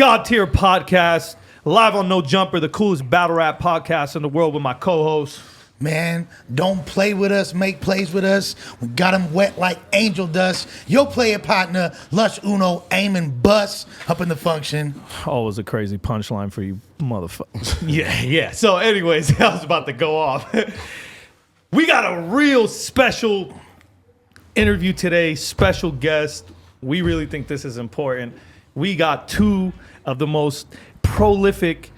God Tier Podcast, live on No Jumper, the coolest battle rap podcast in the world with my co-host. Man, don't play with us, make plays with us. We got them wet like angel dust. Yo player partner, Lush Uno, aim and bust up in the function. Always a crazy punchline for you motherfuckers. Yeah. So anyways, I was about to go off. We got a real special interview today, special guest. We really think this is important. We got two of the most prolific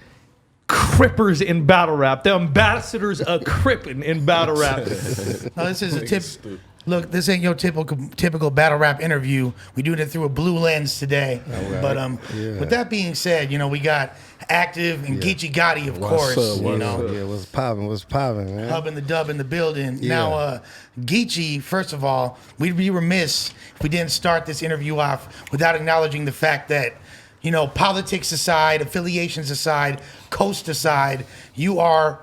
Crippers in battle rap. The ambassadors of Crippin' in battle rap. No, this is a tip. Look, this ain't your typical battle rap interview. We doing it through a blue lens today. Right. But with that being said, you know, we got Aktive and Geechi Gotti, of course. Yeah, what's popping, man? Hub and the dub in the building. Yeah. Now, Geechi, first of all, we'd be remiss if we didn't start this interview off without acknowledging the fact that, you know, politics aside, affiliations aside, coast aside, you are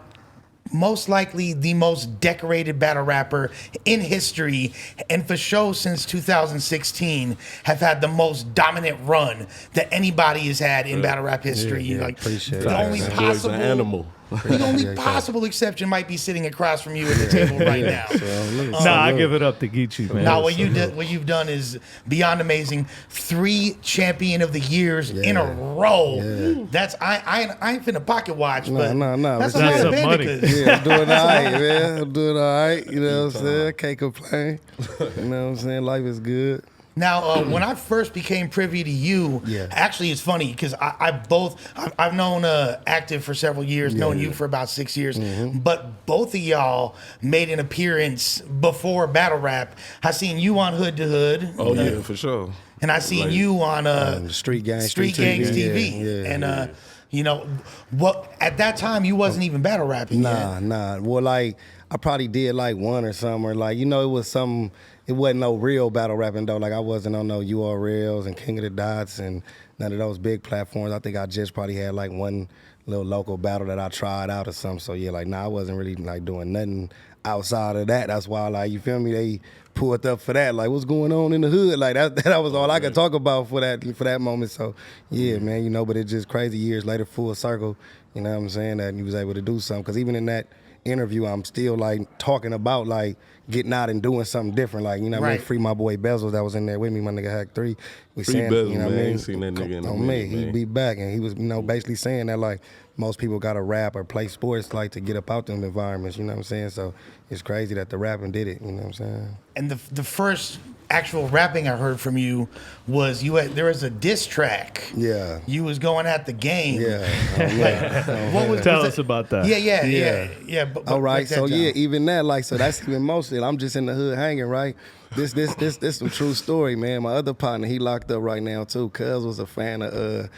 most likely the most decorated battle rapper in history, and for sure since 2016 have had the most dominant run that anybody has had in battle rap history. Yeah, Like, appreciate the it. only That boy's an animal. The only possible exception might be sitting across from you at the table right now. I give it up to Geechi, man. Now, what you've done is beyond amazing. 3 champion of the years in a row. Yeah. That's I ain't finna pocket watch, but No. that's a That's lot of some money. bandicas. Yeah, I'm doing all right, man. I'm doing all right. You know what I'm saying? Can't complain. You know what I'm saying? Life is good. Now, when I first became privy to you, actually it's funny because I've known Aktive for several years, known you for about 6 years, but both of y'all made an appearance before battle rap. I seen you on Hood to Hood. Oh yeah, for sure. And I seen you on Street Gangs TV. Yeah, and you know, what at that time you wasn't even battle rapping yet. Nah. Well, like, I probably did like one or something, or like, you know, it was something. It wasn't no real battle rapping though. Like, I wasn't on no URLs and King of the Dots and none of those big platforms. I think I just probably had like one little local battle that I tried out or something. So yeah, like, I wasn't really like doing nothing outside of that. That's why, like, you feel me? They pulled up for that. Like, what's going on in the hood? Like, that was all I could talk about for that moment. So yeah, man, you know. But it's just crazy. Years later, full circle. You know what I'm saying? That you was able to do something. Because even in that interview, I'm still like talking about like getting out and doing something different, like, you know what I mean? Free my boy Bezos that was in there with me, my nigga Hack 3. We Free saying, Bezos, you know what I man. mean? Ain't seen that nigga in a on me, minute, he man. be back, and he was, you know, basically saying that like most people gotta rap or play sports like to get up out them environments, you know what I'm saying? So it's crazy that the rapping did it, you know what I'm saying? And the first actual rapping I heard from you was there was a diss track. Yeah. You was going at the game. Yeah. What was Tell was us it? about that. Yeah. But All right, break that so down. yeah, even that, like, so that's even mostly, I'm just in the hood hanging, right? This some true story, man. My other partner, he locked up right now too. Cuz was a fan of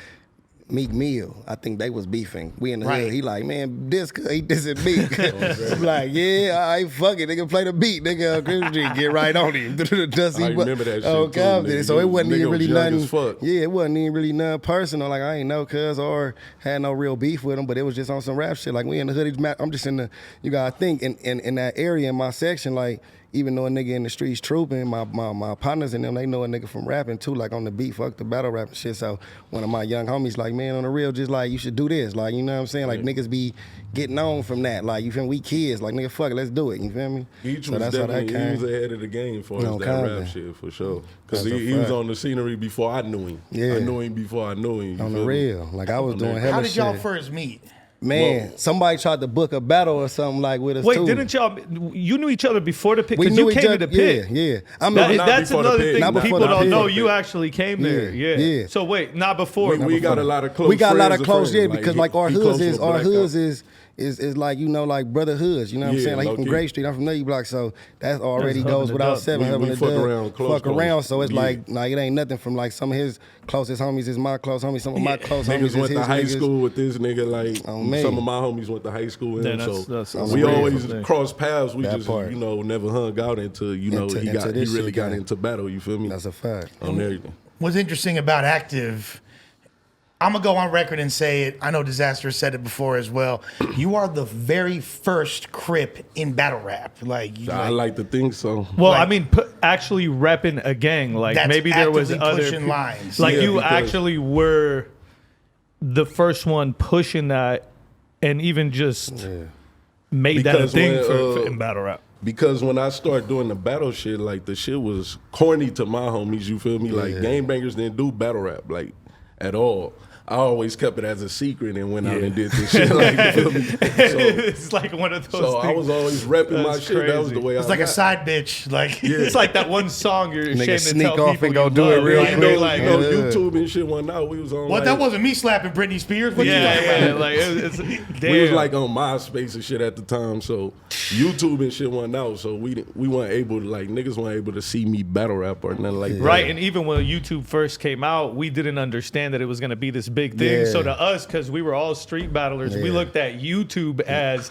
Meek Mill. I think they was beefing. We in the hood. He like, man, he dissing Meek. I'm like, yeah, all right, fuck it. Nigga play the beat. Nigga, Crips get right on him. I remember that shit too, nigga. So it wasn't even Nigga really was young nothing. as fuck. Yeah, it wasn't even really nothing personal. Like, I ain't know Cuz or had no real beef with him, but it was just on some rap shit. Like, we in the hood. I'm just in the, you gotta think, in that area, in my section, like, even though a nigga in the streets trooping, my partners and them, they know a nigga from rapping too, like on the beat, fuck the battle rap and shit. So one of my young homies like, man, on the real, just like, you should do this. Like, you know what I'm saying? Like, niggas be getting on from that. Like, you feel me? We kids, like, nigga, fuck it, let's do it. You feel me? Geechi So was that's how that definitely, came. he was ahead of the game for No, that kinda. rap shit, for sure. Because That's a he was fact. on the scenery before I knew him. Yeah. I knew him before I knew him. you On the feel me? real. Like, I was doing hella How did y'all shit. first meet? Man, somebody tried to book a battle or something like with us Wait, too. didn't y'all? You knew each other before the pit? We Because knew you each came other. to the pit. Yeah. I mean, That- not that's before the another pit. thing Not people before the don't pit. know. You actually came there. Yeah. So wait, not before. We got a lot of close we got a lot friends of close, friends. yeah, because he- like our he hoods close is with our Black hoods Out. is like, you know, like brotherhoods, you know what I'm Yeah, saying? Like, he from low-key. Gray Street, I'm from Nutty Block, so that already That's goes hubbing without it up. seven, We having a fuck dub, around, close, fuck around, close. so it's Yeah. like, it ain't nothing from like some of his closest homies is my close homies, some of my close homies Niggas is went his to high niggas. school with this nigga. Like, On me. some of my homies went to high school with Yeah, him. that's So on we the real. always crossed paths. We That just, part. you know, never hung out until, you know, Into he this really shit, got yeah. into battle. You feel me? That's a fact. On everything. What's interesting about Aktive, I'm gonna go on record and say it. I know Disaster said it before as well. You are the very first Crip in battle rap. I like to think so. Well, Like- I mean, actually repping a gang. Like That's maybe there was actively other pushing lines. Like Yeah, you because- actually were the first one pushing that and even just made that a Because thing when, for in battle rap? Because when I started doing the battle shit, like the shit was corny to my homies, you feel me? Like Game Bangers didn't do battle rap, like at all. I always kept it as a secret and went out and did this shit. Like, you feel me? So, It's like one of those so things. I was always repping my That's shit. That was crazy. the way It's I like a got. side bitch. Like It's like that one song you're Nigga ashamed to sneak tell off people and go you do it love, real right? You quick. know, Like, YouTube and shit went out. We was on. what? like, That wasn't me slapping Britney Spears. What you talking yeah, about? like it's damn. We was like on MySpace and shit at the time, so YouTube and shit went out, so we weren't able to, like, niggas weren't able to see me battle rap or nothing like that. Right, and even when YouTube first came out, we didn't understand that it was going to be this big thing. Yeah. So to us, because we were all street battlers, we looked at YouTube as,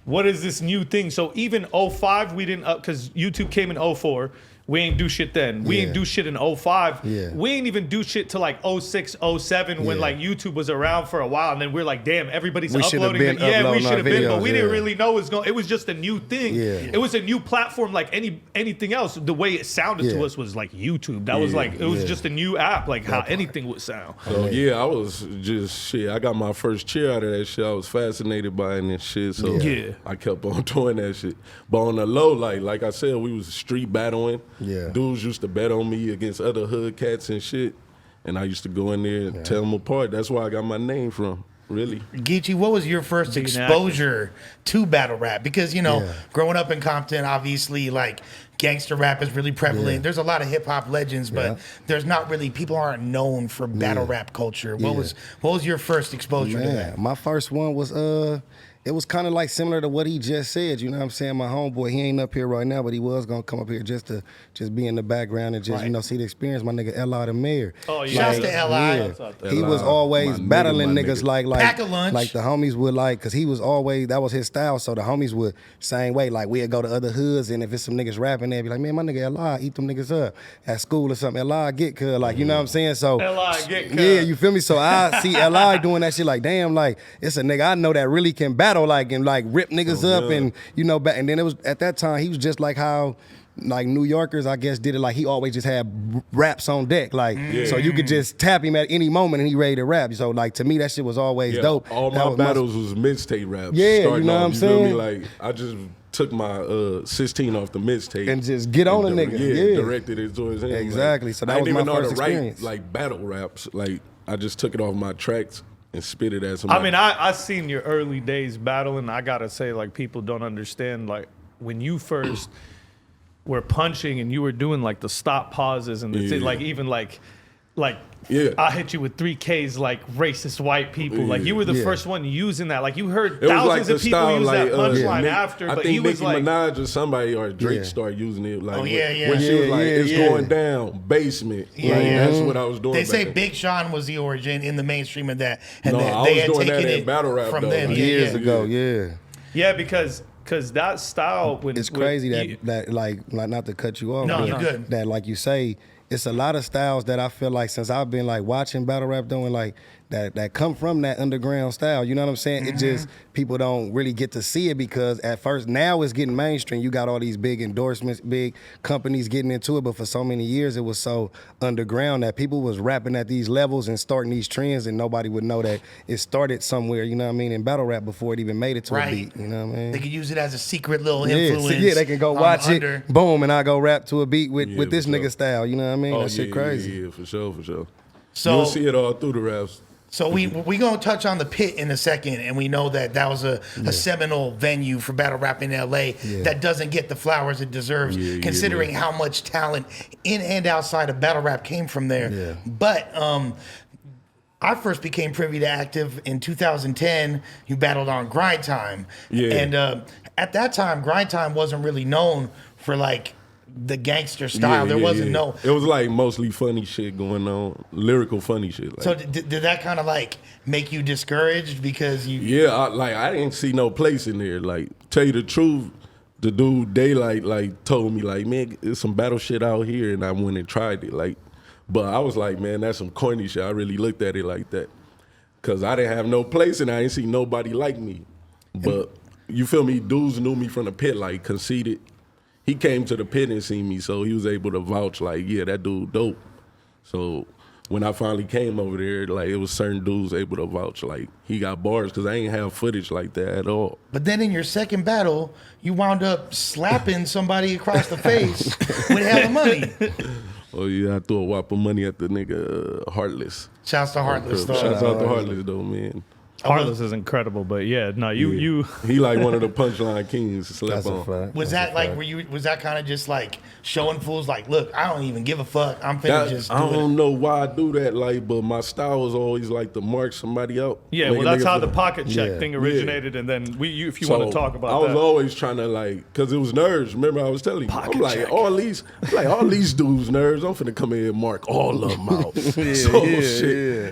what is this new thing? So even 05, we didn't, because YouTube came in 04. We ain't do shit then. We ain't do shit in 05. Yeah. We ain't even do shit till like 06, 07 when Yeah. like YouTube was around for a while. And then we're like, damn, everybody's We should've uploading. been Yeah, we uploading should our have been, but videos, we didn't yeah. really know it was just a new thing. Yeah. It was a new platform like anything else. The way it sounded to Yeah. us was like YouTube. That was like, it was just a new app, like how anything would sound. So yeah, I was just shit. I got my first cheer out of that shit. I was fascinated by it and shit. So Yeah. I kept on doing that shit. But on the low, like I said, we was street battling. Yeah. Dudes used to bet on me against other hood cats and shit. And I used to go in there and tell them apart. That's where I got my name from, really. Geechi, what was your first Being exposure to battle rap? Because, you know, Yeah. growing up in Compton, obviously, like, gangster rap is really prevalent. Yeah. There's a lot of hip hop legends, but Yeah. there's not really, people aren't known for battle rap culture. What was your first exposure to that? My first one was it was kind of like similar to what he just said. You know what I'm saying? My homeboy, he ain't up here right now, but he was gonna come up here just to be in the background and just see the experience. My nigga L.I. the mayor. Oh, yeah. Shouts to L.I. Yeah. He was always My nigga, battling my niggas nigga. like Pack a lunch. like the homies would like, cause he was always, that was his style. So the homies would same way, like we'd go to other hoods and if it's some niggas rapping, they'd be like, man, my nigga L.I. eat them niggas up at school or something. L.I. get cuz, like, you know what I'm saying? So L.I. get cuz. yeah, you feel me? So I see L.I. doing that shit like, damn, like it's a nigga I know that really can battle, like, and like rip niggas up and you know, and then it was at that time he was just like how like New Yorkers, I guess, did it. Like he always just had raps on deck, like so you could just tap him at any moment and he ready to rap. So like to me, that shit was always Yeah, dope. all That my was battles was mixtape raps. Yeah, you starting know what off, I'm you feel me? saying? Like I just took my 16 off the mixtape And just get on a nigga, yeah. directed it towards him. Exactly, Like, so that I was didn't even my know how first to write experience. like battle raps. Like I just took it off my tracks and spit it as I mean, I seen your early days battling. I gotta say, like, people don't understand, like, when you first were punching and you were doing like the stop pauses and the Yeah. like even like Yeah. I hit you with 3Ks like racist white people. Like you were the Yeah. first one using that. Like you heard It was thousands like the of people style, use like that punchline Nick- after, I but think he was Nicki like, Minaj or somebody or Drake Yeah. started using it. Like, Oh, yeah, yeah. when she was Yeah, like, yeah, "It's yeah. going down, basement." Yeah. Like that's what I was doing. They back say then. Big Sean was the origin in the mainstream of that, and No, that I they was had doing that taken in it battle rap, from though, them like, years yeah. ago, yeah. yeah, because that style when It's crazy when that that like not to cut you off. No, but you're good. That like you say, it's a lot of styles that I feel like since I've been like watching battle rap doing like that come from that underground style. You know what I'm saying? It just people don't really get to see it because at first now it's getting mainstream. You got all these big endorsements, big companies getting into it, but for so many years it was so underground that people was rapping at these levels and starting these trends and nobody would know that it started somewhere, you know what I mean, in battle rap before it even made it to Right. a beat. You know what I mean? They could use it as a secret little Yeah, influence. so yeah, they can go on watch the it, under. boom, and I go rap to a beat with Yeah, this for sure. nigga style. You know what I mean? Oh, That shit yeah, crazy. Yeah, for sure, for sure. So- You'll see it all through the raps. So we gonna touch on the Pit in a second, and we know that was a seminal venue for battle rap in LA that doesn't get the flowers it deserves, Yeah, yeah, considering how much talent in and outside of battle rap came from there. Yeah. But I first became privy to Aktive in 2010. You battled on Grind Time, Yeah. and at that time, Grind Time wasn't really known for like the gangster style. There wasn't no. It was like mostly funny shit going on, lyrical funny shit. Like, So did that kind of like make you discouraged because you? yeah, I didn't see no place in there. Like, tell you the truth, the dude Daylight like told me like, man, there's some battle shit out here, and I went and tried it. Like, but I was like, man, that's some corny shit. I really looked at it like that, cause I didn't have no place, and I ain't see nobody like me. But you feel me? Dudes knew me from the pit, like Conceited. He came to the pit and seen me, so he was able to vouch like, yeah, that dude dope. So when I finally came over there, like it was certain dudes able to vouch, like he got bars because I ain't have footage like that at all. But then in your second battle, you wound up slapping somebody across the face with hella money. Oh yeah, I threw a whop of money at the nigga Heartless. Shouts to Heartless, though. Shouts out to Heartless though, man. Heartless is incredible, but yeah, no, you He like one of the punchline kings to slap That's a on. fact. Was That's that a like, fact. was that kind of just like showing fools like, look, I don't even give a fuck. I'm finna just do I it. don't know why I do that, like, but my style was always like to mark somebody out. yeah. Make Well, a that's nigga how feel- the pocket check Yeah. thing originated, and then if you So, want to talk about I was that. always trying to like, cause it was nerves. Remember I was telling you, Pocket I'm like check. all these dudes nerves. I'm finna come in and mark all of them out.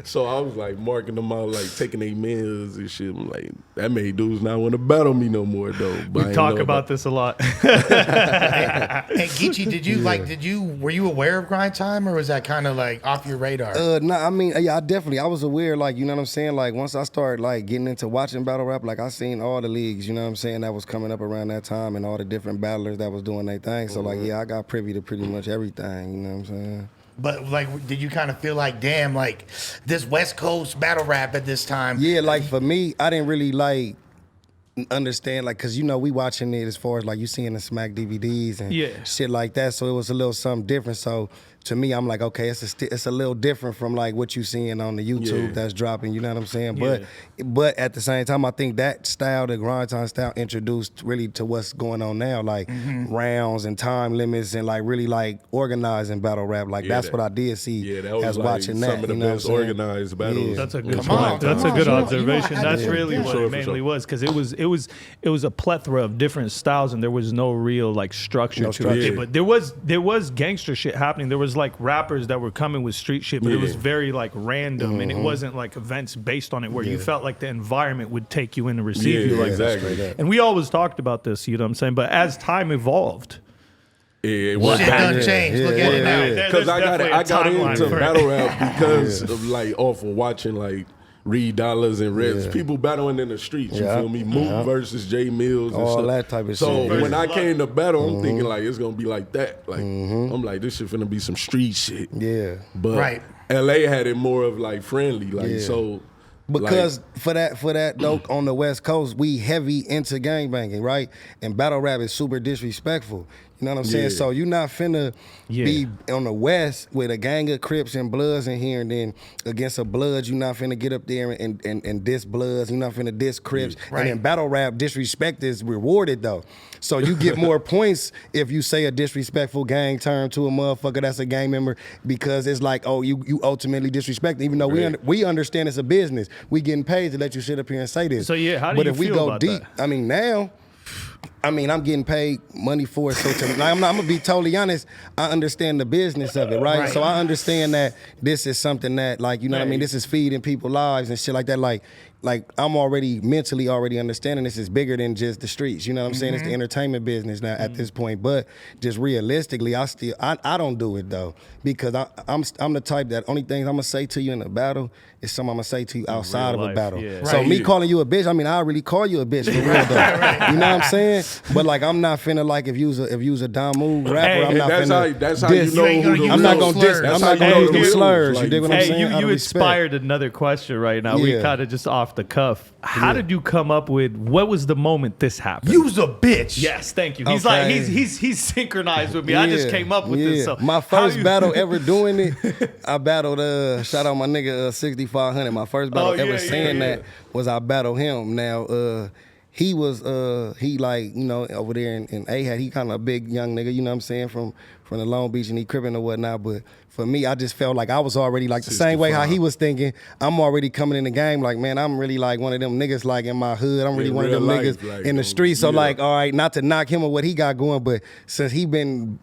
So I was like marking them out, like taking their meals and shit. I'm like, that made dudes not want to battle me no more though. But I We ain't talk know about this a lot. Hey, Geechi, were you aware of grind time, or was that kind of like off your radar? No, I mean, yeah, I was aware, like, you know what I'm saying? Like, once I started, like, getting into watching battle rap, like, I seen all the leagues, you know what I'm saying, that was coming up around that time and all the different battlers that was doing their thing. So, like, yeah, I got privy to pretty much everything, you know what I'm saying? But like, did you kind of feel like, damn, like this West Coast battle rap at this time? Yeah, like, for me, I didn't really, like, understand, like, because, you know, we watching it as far as, like, you seeing the Smack DVDs and Yeah. shit like that, so it was a little something different. So, to me, I'm like, okay, it's a little different from, like, what you seeing on the YouTube Yeah. that's dropping, you know what I'm saying? Yeah. But at the same time, I think that style, the grind time style, introduced really to what's going on now, like rounds and time limits and, like, really, like, organizing battle rap. Like, Yeah, that's that- what I did see Yeah, that was as like watching that. some of the you know what I'm best saying? organized battles. Yeah. That's a good Come point. on, That's come a good on. observation. You know, I That's had to- really yeah. what For it sure, mainly for was, because it was a plethora of different styles, and there was no real like structure No to structure. it. But there was gangster shit happening. There was like rappers that were coming with street shit, but it was Yeah. very like random, and it wasn't like events based on it where you felt like the environment would take you in and receive you Yeah, like that. exactly. And we always talked about this, you know what I'm saying? But as time evolved, Yeah, it was Shit back done changed. Look Yeah, at it now. yeah. There's because I definitely a got timeline into for it. battle rap because of like off of watching like Reed Dollars and Reds, Yeah. people battling in the streets. You Yeah. feel me? Mook versus Jay Mills, and All stuff. that type of so shit. when I came to battle, I'm thinking like it's gonna be like that. Like I'm like this shit finna be some street shit. Yeah. But Right. LA had it more of like friendly, like Yeah. so. Because for that though, on the West Coast, we heavy into gangbanging, right? And battle rap is super disrespectful. You know what I'm saying? Yeah. So you're not finna be on the West with a gang of Crips and Bloods in here, and then against a Bloods, you're not finna get up there and diss Bloods. You're not finna diss Crips. Right. And in battle rap, disrespect is rewarded though. So you get more points if you say a disrespectful gang term to a motherfucker that's a gang member, because it's like, oh, you ultimately disrespect. Even though we understand it's a business, we getting paid to let you sit up here and say this. So, yeah, how do but you if we feel go about deep, that? I mean now. I'm getting paid money for it. So I'm gonna be totally honest. I understand the business of it, right? Right. So I understand that this is something that, like, you know what I mean. This is feeding people lives and shit like that. Like I'm already mentally understanding this is bigger than just the streets. You know what I'm saying? It's the entertainment business now at this point. But just realistically, I don't do it though, because I'm the type that only things I'm gonna say to you in a battle is something I'm gonna say to you outside of a life, battle. yeah. So Right. me calling you a bitch, I mean I really call you a bitch for real though. You know what I'm saying? But like I'm not finna, like, if you was a Don Moog rapper, Hey, I'm not that's finna. how that's how diss. you know You ain't who gonna the use I'm not no gonna slurs. diss. I'm That's not how gonna you use know no the slurs. rules. You dig what I'm Hey, saying? Out you of respect. inspired another question right now. We Yeah. kind of just off the cuff. How did you come up with? What was the moment this happened? You's a bitch. Yes, thank you. He's like Okay. he's synchronized with me. I just Yeah, came up with this. So my how first you- battle ever doing it, I battled shout out my nigga 6500. My first battle Oh, ever yeah, saying yeah. that was I battled him. Now he was he like, you know, over there in A-Hat, he kind of a big young nigga, you know what I'm saying, from the Long Beach, and he crippin' or whatnot. But for me, I just felt like I was already like the same way how he was thinking. I'm already coming in the game like, man, I'm really like one of them niggas like in my hood. I'm really Yeah, one of real them life, niggas like, in the street. So yeah. like, all right, not to knock him or what he got going, but since he been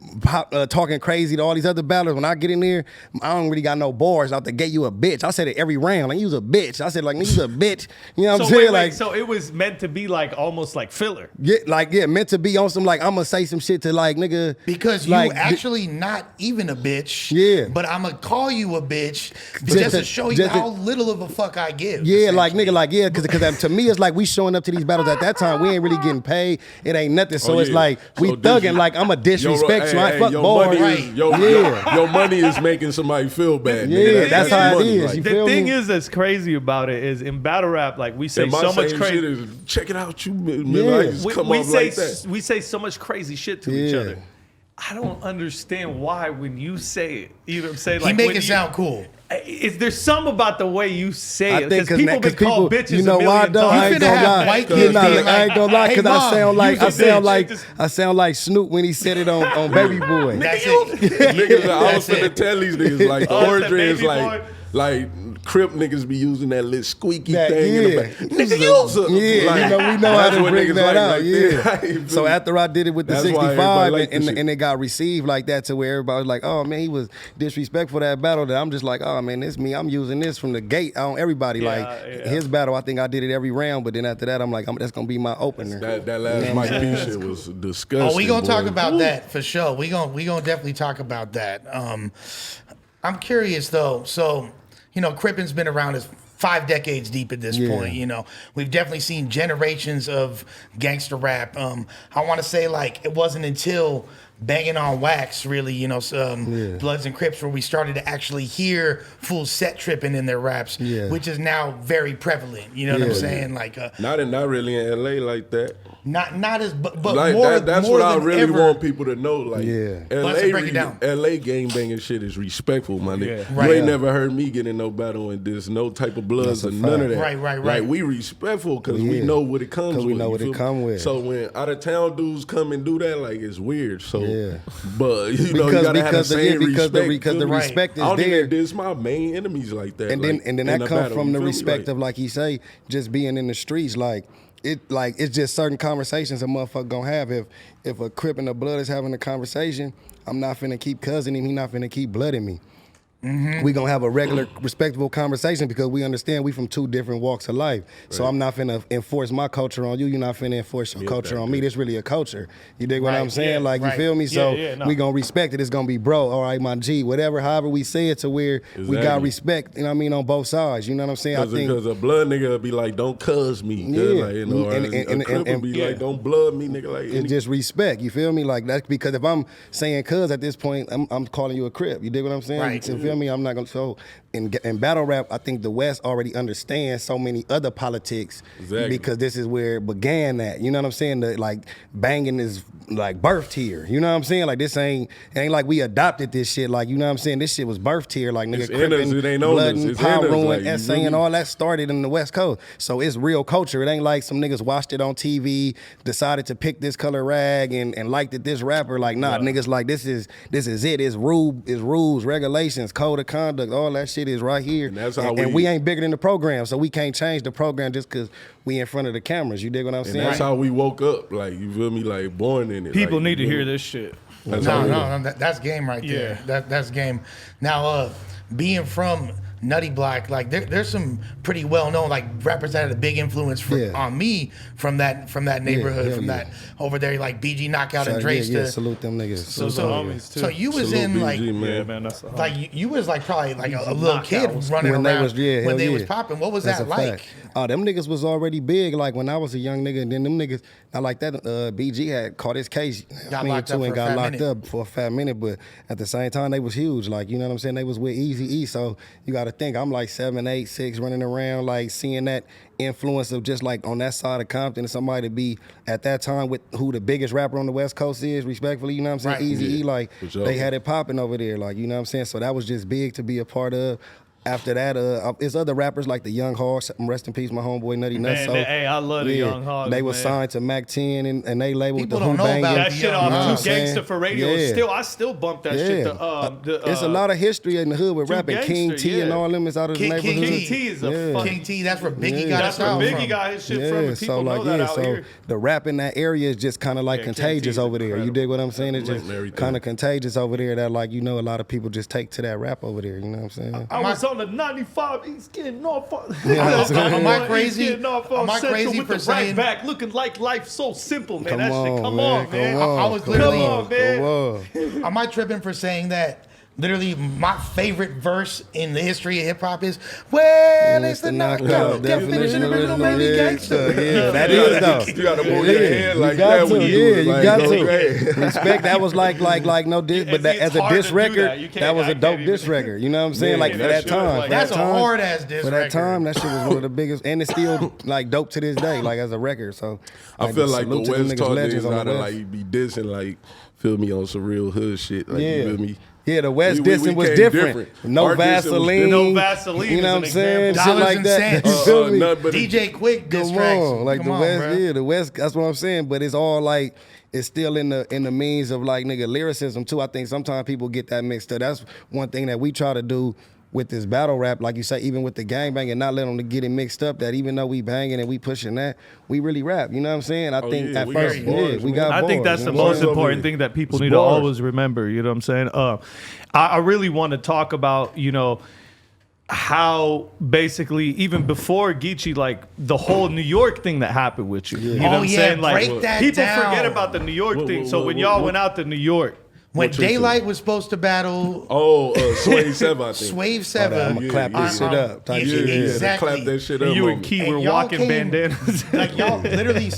talking crazy to all these other battlers, when I get in there, I don't really got no bars out the gate. You a bitch. I said it every round. Like, you was a bitch. I said like, nigga, you a bitch. You know what I'm So saying? wait, Like, so it was meant to be like almost like filler. meant to be on some, like, I'm gonna say some shit to, like, nigga, Because you like, actually actually not even a bitch. Yeah. But I'm gonna call you a bitch just to show you how little of a fuck I give. Yeah, like nigga, like yeah, because to me it's like we showing up to these battles at that time. We ain't really getting paid. It ain't nothing. So it's like we thugging. Like I'm a disrespect. So I fuck boy. Your money is making somebody feel bad. Yeah, nigga. that's how it is. Like, You The feel thing me? is that's crazy about it is in battle rap, like we say and my so much same crazy. shit is, check it out, you midnighters come we off say like that. we say so much crazy shit to each Yeah. other. I don't understand why when you say it. You know what I'm saying? He Like make when it sound cool. Is there something about the way you say I it? think Because people been called bitches you know a why million though? I times. ain't You finna gonna have lie. white Yeah, kids nah, being look, I ain't gonna lie hey, because mom, I sound like Snoop when he said it on Baby Boy. That's it. Niggas, I was That's it. finna tell these niggas like the Oh, origin it's is the like Baby Crip niggas be using that little squeaky That- thing in yeah. the back. Nigga, use it. Yeah, Like, we know how that's to what bring niggas that like out. right Yeah. there. You feel So me? after I did it with the That's why 65 everybody like this shit. and it got received like that to where everybody was like, oh man, he was disrespectful that battle. That I'm just like, oh man, this me. I'm using this from the gate on everybody. His battle, I think I did it every round, but then after that, I'm like, that's gonna be my opener. That last Mike P shit was disgusting. Oh, we gonna talk boy. about that for sure. We gonna definitely talk about that. I'm curious though. So, you know, Crippin's been around as 5 decades deep at this point. You know, we've definitely seen generations of gangster rap. I want to say like it wasn't until Banging on Wax, really, you know, Bloods and Crips, where we started to actually hear full set tripping in their raps, which is now very prevalent. You know what I'm saying? Like, Not really in LA like that. not as, but Like more. that's more what I than really ever. want people to know. Like, Let's break it down. LA gang banging shit is respectful, my nigga. Yeah. Right. You ain't never heard me get in no battle in this, no type of bloods or none of that. Right. Like we respectful because we know what it comes with. we know you what it feel me? come with. So when out of town dudes come and do that, like it's weird. So, but you know, you gotta have the same respect. Because the feel me? respect is I don't there. even diss my main enemies like that. And like, then in that a comes battle, from you the feel me? respect of, like he say, just being in the streets. Like it's just certain conversations a motherfucker gonna have. If a Crip and a Blood is having a conversation, I'm not finna keep cussing him. He not finna keep blooding me. We gonna have a regular, respectable conversation because we understand we from 2 different walks of life. So I'm not finna enforce my culture on you. You're not finna enforce your culture on me. This really a culture. You dig what I'm saying? Like you feel me? So we gonna respect it. It's gonna be bro. All right, my G. Whatever. However we say it to where we got respect. You know what I mean? On both sides. You know what I'm saying? I think because a blood nigga will be like, don't cuz me. Like, you know, And a Crip will be like, don't blood me, nigga. Like, it's just respect. You feel me? Like that's because if I'm saying cuz at this point, I'm calling you a Crip. You dig what I'm saying? Right. You feel me? I'm not gonna. So in battle rap, I think the West already understands so many other politics because this is where it began. That you know what I'm saying? The, like banging is like birthed here. You know what I'm saying? Like this ain't like we adopted this shit. Like you know what I'm saying? This shit was birthed here. Like nigga, It's in us, Crippin', it ain't on us. bloodin', It's in power us, ruin, like, you essaying, really- all that started in the West Coast. So it's real culture. It ain't like some niggas watched it on TV, decided to pick this color rag and liked it this rapper. Like nah, niggas like this is it. It's rules, regulations, code of conduct. All that shit is right here. And that's how and we ain't bigger than the program, so we can't change the program just because we in front of the cameras. You dig what I'm And saying? that's how we woke up. Like, you feel me? Like, born in it. People like, need to you hear feel me? this shit. That's how we No, that's game right there. That's game. Now, being from Nutty Block, like there's some pretty well known like rappers that had a big influence on me from that neighborhood, from that over there, like BG Knockout and Draysta. Salute them niggas. So you was Salute in BG, like, man. That's the like you was like probably like a little Knockout kid was running when around they was, when they was popping. What was That's that a like? fact. Oh, them niggas was already big. Like when I was a young nigga, and then them niggas, not like that. BG had caught his case. Got locked up for a got fat locked minute. up for a fat minute. But at the same time, they was huge. Like you know what I'm saying? They was with Eazy-E. So you got to think I'm like 7, 8, 6, running around, like seeing that influence of just like on that side of Compton and somebody to be at that time with who the biggest rapper on the West Coast is, respectfully, you know what I'm saying? Right. Eazy-E, like For sure. they had it popping over there, like you know what I'm saying? So that was just big to be a part of. After that, it's other rappers like the Young Hogs. Rest in peace, my homeboy Nutty Nuts. Man, hey, I love the Young Hogs. They were man. signed to Mac 10 and they labeled People the don't Who know about Bangin'. That shit off You know what I'm Too saying? Gangsta for radio. Yeah. I still bump that shit. It's a lot of history in the hood with Too rapping. King Gangsta, T and yeah. all them is out of the King neighborhood. T is a fucking. King T, that's where Biggie Yeah. got That's his where style Biggie from. got his shit from. And people know that out here. The rap in that area is just kind of like Yeah, King contagious T's over there. You incredible. dig what I'm saying? It's just And everything. kind of contagious over there that like, you know, a lot of people just take to that rap over there. You know what I'm saying? I was on on the 95 East getting Norfolk. Am I crazy? Getting Norfolk Am I Central crazy with for the saying? right back, looking like life's so simple, man. Come That shit, on, come man, on, man. come on, I was literally- Come on, man. Come on. Am I tripping for saying that? Literally, my favorite verse in the history of hip hop is "Well, it's the knockout, definition of original baby gangster." Yeah, that is though. You gotta move your head like you got that to, when you yeah, do it. you Like, got go to. ahead. Respect. That was like no diss, but that, It's as a hard diss to do record, that. You can't- that was I a dope can't diss even- record. You know what I'm saying? Yeah, Like for that that shit time, was for like- That's that a time, hard ass diss for that record. time, that shit was one of the biggest, and it's still like dope to this day, like as a record. So I feel like the salute to them West niggas, taught legends niggas on how the to West. like be dissing, like feel me on some real hood shit. Like, you feel me? Yeah, the West We dissing was came different. No Our dissing was Vaseline. different. No Vaseline You know is what an I'm saying? example. Shit Dollars like and that. cents. You feel me? Nothing but a- DJ Quick diss Come tracks. on, like Come the on, West, bro. yeah, the West. That's what I'm saying. But it's all like it's still in the means of like nigga lyricism too. I think sometimes people get that mixed up. That's one thing that we try to do with this battle rap, like you say, even with the gangbang, and not let them get it mixed up. That even though we banging and we pushing that, we really rap. You know what I'm saying? I think yeah, at we first, got bars, we man. got. I think bars, that's the you know what I'm most saying? important thing that people It's need to bars. always remember. You know what I'm saying? I really want to talk about, how basically even before Geechi, like the whole New York thing that happened with you. You know Oh, what I'm yeah, saying? Like break that people down. forget about the New York What- thing. what- So what- when y'all what- went out to New York, When What you Daylight said? was supposed to battle Sway 7, I think. Swave I'ma 7, clap this shit up. Type yeah, shit. Yeah, exactly. clap that shit and up. you on and me. Key And were y'all walking came- bandanas. Like y'all literally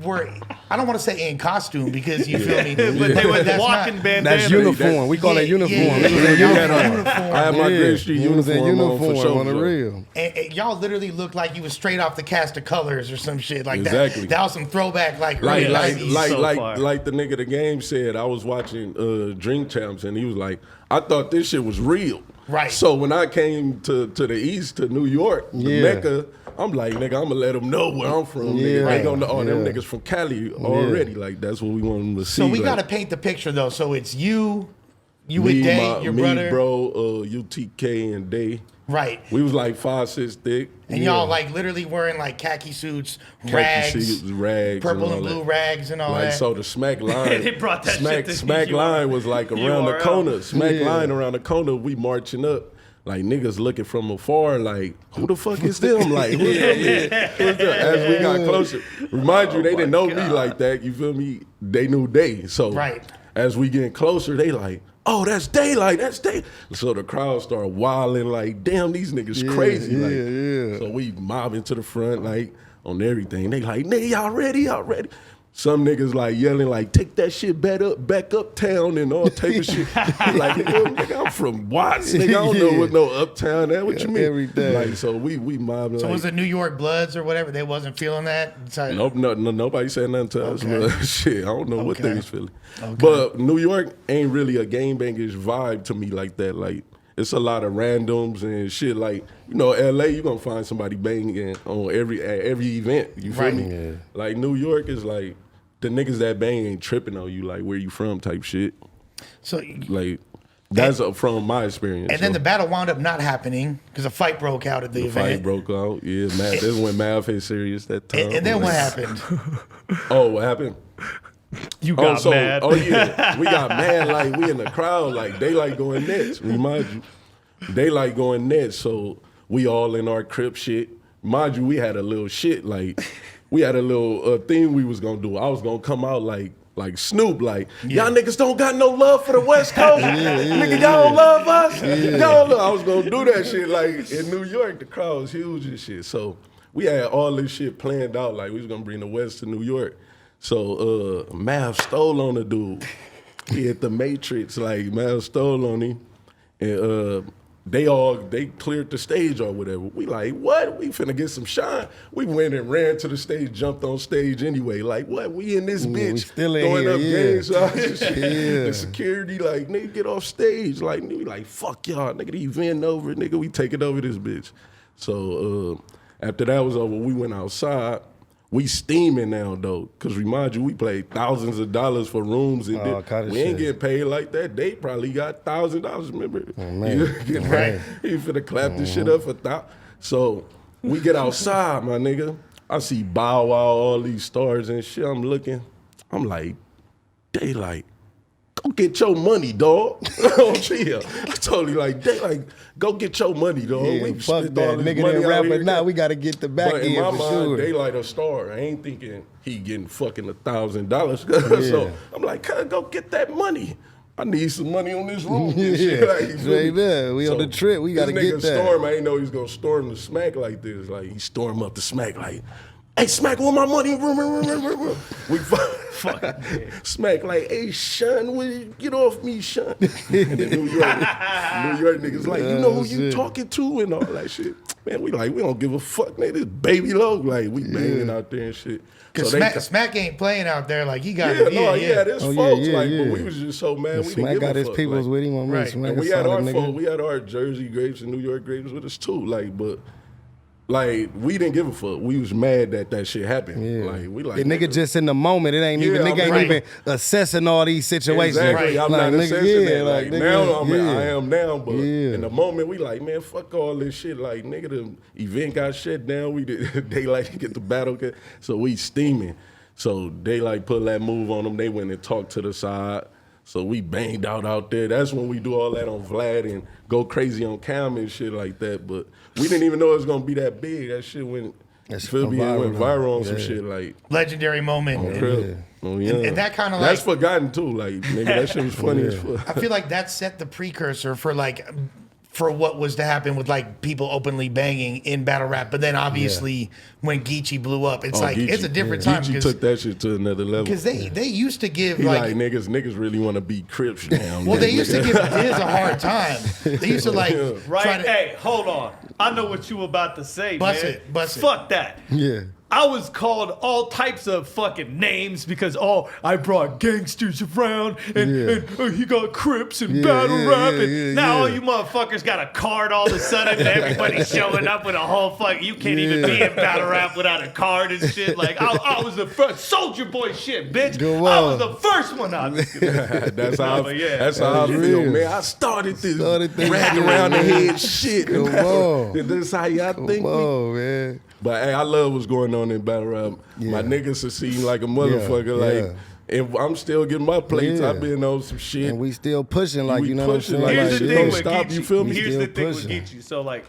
were. I don't want to say in costume because you feel me, But they were That's walking not- bandanas. That's uniform. We call Yeah, it uniform. yeah, It was yeah. in Y'all uniform. had uniform. I had my Yeah, Green Street he was in uniform on for uniform sure. on the sure. real. And y'all literally looked like you was straight off the cast of Colors or some shit like Exactly. that. That was some throwback like Like, early like, 90s. like, So like, far. like the nigga the game said, I was watching Drink Champs and he was like, I thought this shit was real. Right. So when I came to the East, to New York, the Yeah. Mecca, I'm like, nigga, I'm gonna let them know where I'm from. Yeah. Nigga. They gonna know, oh, them Yeah. niggas from Cali already. Like, that's what we want them to see. So we like, got to paint the picture though. So it's you me, with Day, your me, brother, bro, UTK and Day. right? We was like 5'6" thick. And y'all like literally wearing like khaki suits, rags, Khaki suits, rags, purple and and all blue that. rags and all Like that. so, the smack line. They brought that shit to smack URL. line was like around the URL. corner. Smack Yeah. line around the corner. We marching up. Like niggas looking from afar, like who the fuck is them? Like who is them? Who's them? As we got closer, remind you, they didn't know me like that. You feel me? They knew Day. So Right. as we getting closer, they like, oh, that's Daylight. That's Day. So the crowd start wilding like, damn, these niggas crazy. Like, yeah. So we mobbing to the front, like on everything. They like, nigga, y'all ready? Y'all ready? Some niggas like yelling like, take that shit back uptown and all type of shit. Like, nigga, I'm from Watts. Nigga, I don't know what no uptown that. What you mean? Everything. Like, so we mobbing. So like, was it New York Bloods or whatever? They wasn't feeling that. So- Nope, nobody said nothing to us. Okay. But shit, I don't know what they Okay. was feeling. But New York ain't really a game bangish vibe to me like that. Like, it's a lot of randoms and shit. Like, LA, you gonna find somebody banging on at every event. You feel Right. me? Yeah. Like, New York is like, the niggas that bang ain't tripping on you, like, where you from type shit. So Like, that's from my experience. and then so. the battle wound up not happening because a fight broke out at the The event. fight broke out. Yeah, Mav. This is when Mav hit serious that time. And then what happened? Oh, what happened? You got mad. Oh yeah, we got mad. Like we in the crowd. Like Daylight going nuts. Remind you, Daylight going nuts. So we all in our Crip shit. Mind you, we had a little shit. Like we had a little thing we was gonna do. I was gonna come out like Snoop. Like y'all niggas don't got no love for the West Coast. Nigga, y'all don't love us. Y'all don't love. I was gonna do that shit. Like in New York, the crowd was huge and shit. So we had all this shit planned out. Like we was gonna bring the West to New York. So Mav stole on the dude. He hit the Matrix, like Mav stole on him. And they cleared the stage or whatever. We like, what? We finna get some shine. We went and ran to the stage, jumped on stage anyway. Like, what? We in this bitch we still in throwing here, up yeah. game shots and shit. Yeah. The security like, nigga, get off stage. Like, we like, fuck y'all, nigga, the event over, nigga, we take it over this bitch. So after that was over, we went outside. We steaming now though, cause remind you, we paid thousands of dollars for rooms and Oh, kind of we ain't shit. getting paid like that. They probably got $1,000. Remember? man. Right. He finna clap this shit up for $1,000. So we get outside, my nigga. I see Bow Wow, all these stars and shit. I'm looking. I'm like, Daylight. go get your money, dog. Oh, chill. I told him like, go get your money, dog. Yeah, We fuck spent that. all this Nigga money didn't out rap here. it now. We got to get the back But in end my for mind, sure. Daylight a star. I ain't thinking he getting fucking $1,000. So I'm like, go get that money. I need some money on this room. Yeah, straight there. We on the trip. We got to get that. Storm, I didn't know he was going to storm the smack like this. Like, he stormed up the smack like, hey, Smack, want my money? We Smack like, hey, Sean, will you get off me, Sean? And the New York niggas like, you know who you talking to and all that shit. Man, we don't give a fuck, man. This baby low, like, we banging out there and shit. Cause Smack ain't playing out there like he got. There's folks but we was just so mad. We Smack didn't give got a his fuck. peoples with him. Right. And we had our folks, we had our Jersey grapes and New York grapes with us too. Like, but like we didn't give a fuck. We was mad that shit happened. Yeah. Like we like the nigga just in the moment. It ain't even nigga ain't even assessing all these situations. Exactly. I'm like, not assessing that. like now nigga, I am now, but in the moment we like, man, fuck all this shit. Like nigga, the event got shut down. We did Daylight to get the battle, so we steaming. So Daylight put that move on them. They went and talked to the side. So we banged out there. That's when we do all that on Vlad and go crazy on Cam and shit like that. But we didn't even know it was gonna be that big. That shit went, went viral on some shit like legendary moment. And that kind of that's forgotten too. Like nigga, that shit was funny as fuck. I feel like that set the precursor for what was to happen with like people openly banging in battle rap. But then obviously when Geechi blew up, it's like Geechi, it's a different time. Geechi took that shit to another level. Because they used to give like niggas really want to beat Crips now. Well, they used to give Diz a hard time. They used to like hey, hold on. I know what you about to say, bust man. it. Fuck that. Yeah. I was called all types of fucking names because I brought gangsters around and he got Crips and battle rap and now all you motherfuckers got a card all of a sudden and everybody's showing up with a whole you can't even be in battle rap without a card and shit. Like I was the first Soldier Boy shit, bitch. I was the first one out there. That's how I feel, man. I started this wrapped around the head shit. That's how y'all think. Man. But hey, I love what's going on in battle rap. My niggas succeed like a motherfucker. And I'm still getting my plates. I've been on some shit. And we still pushing, like, you know what I'm saying? Like, here's the thing with stop, Geechi. you feel me? Here's the thing with pushing. Geechi. So, like,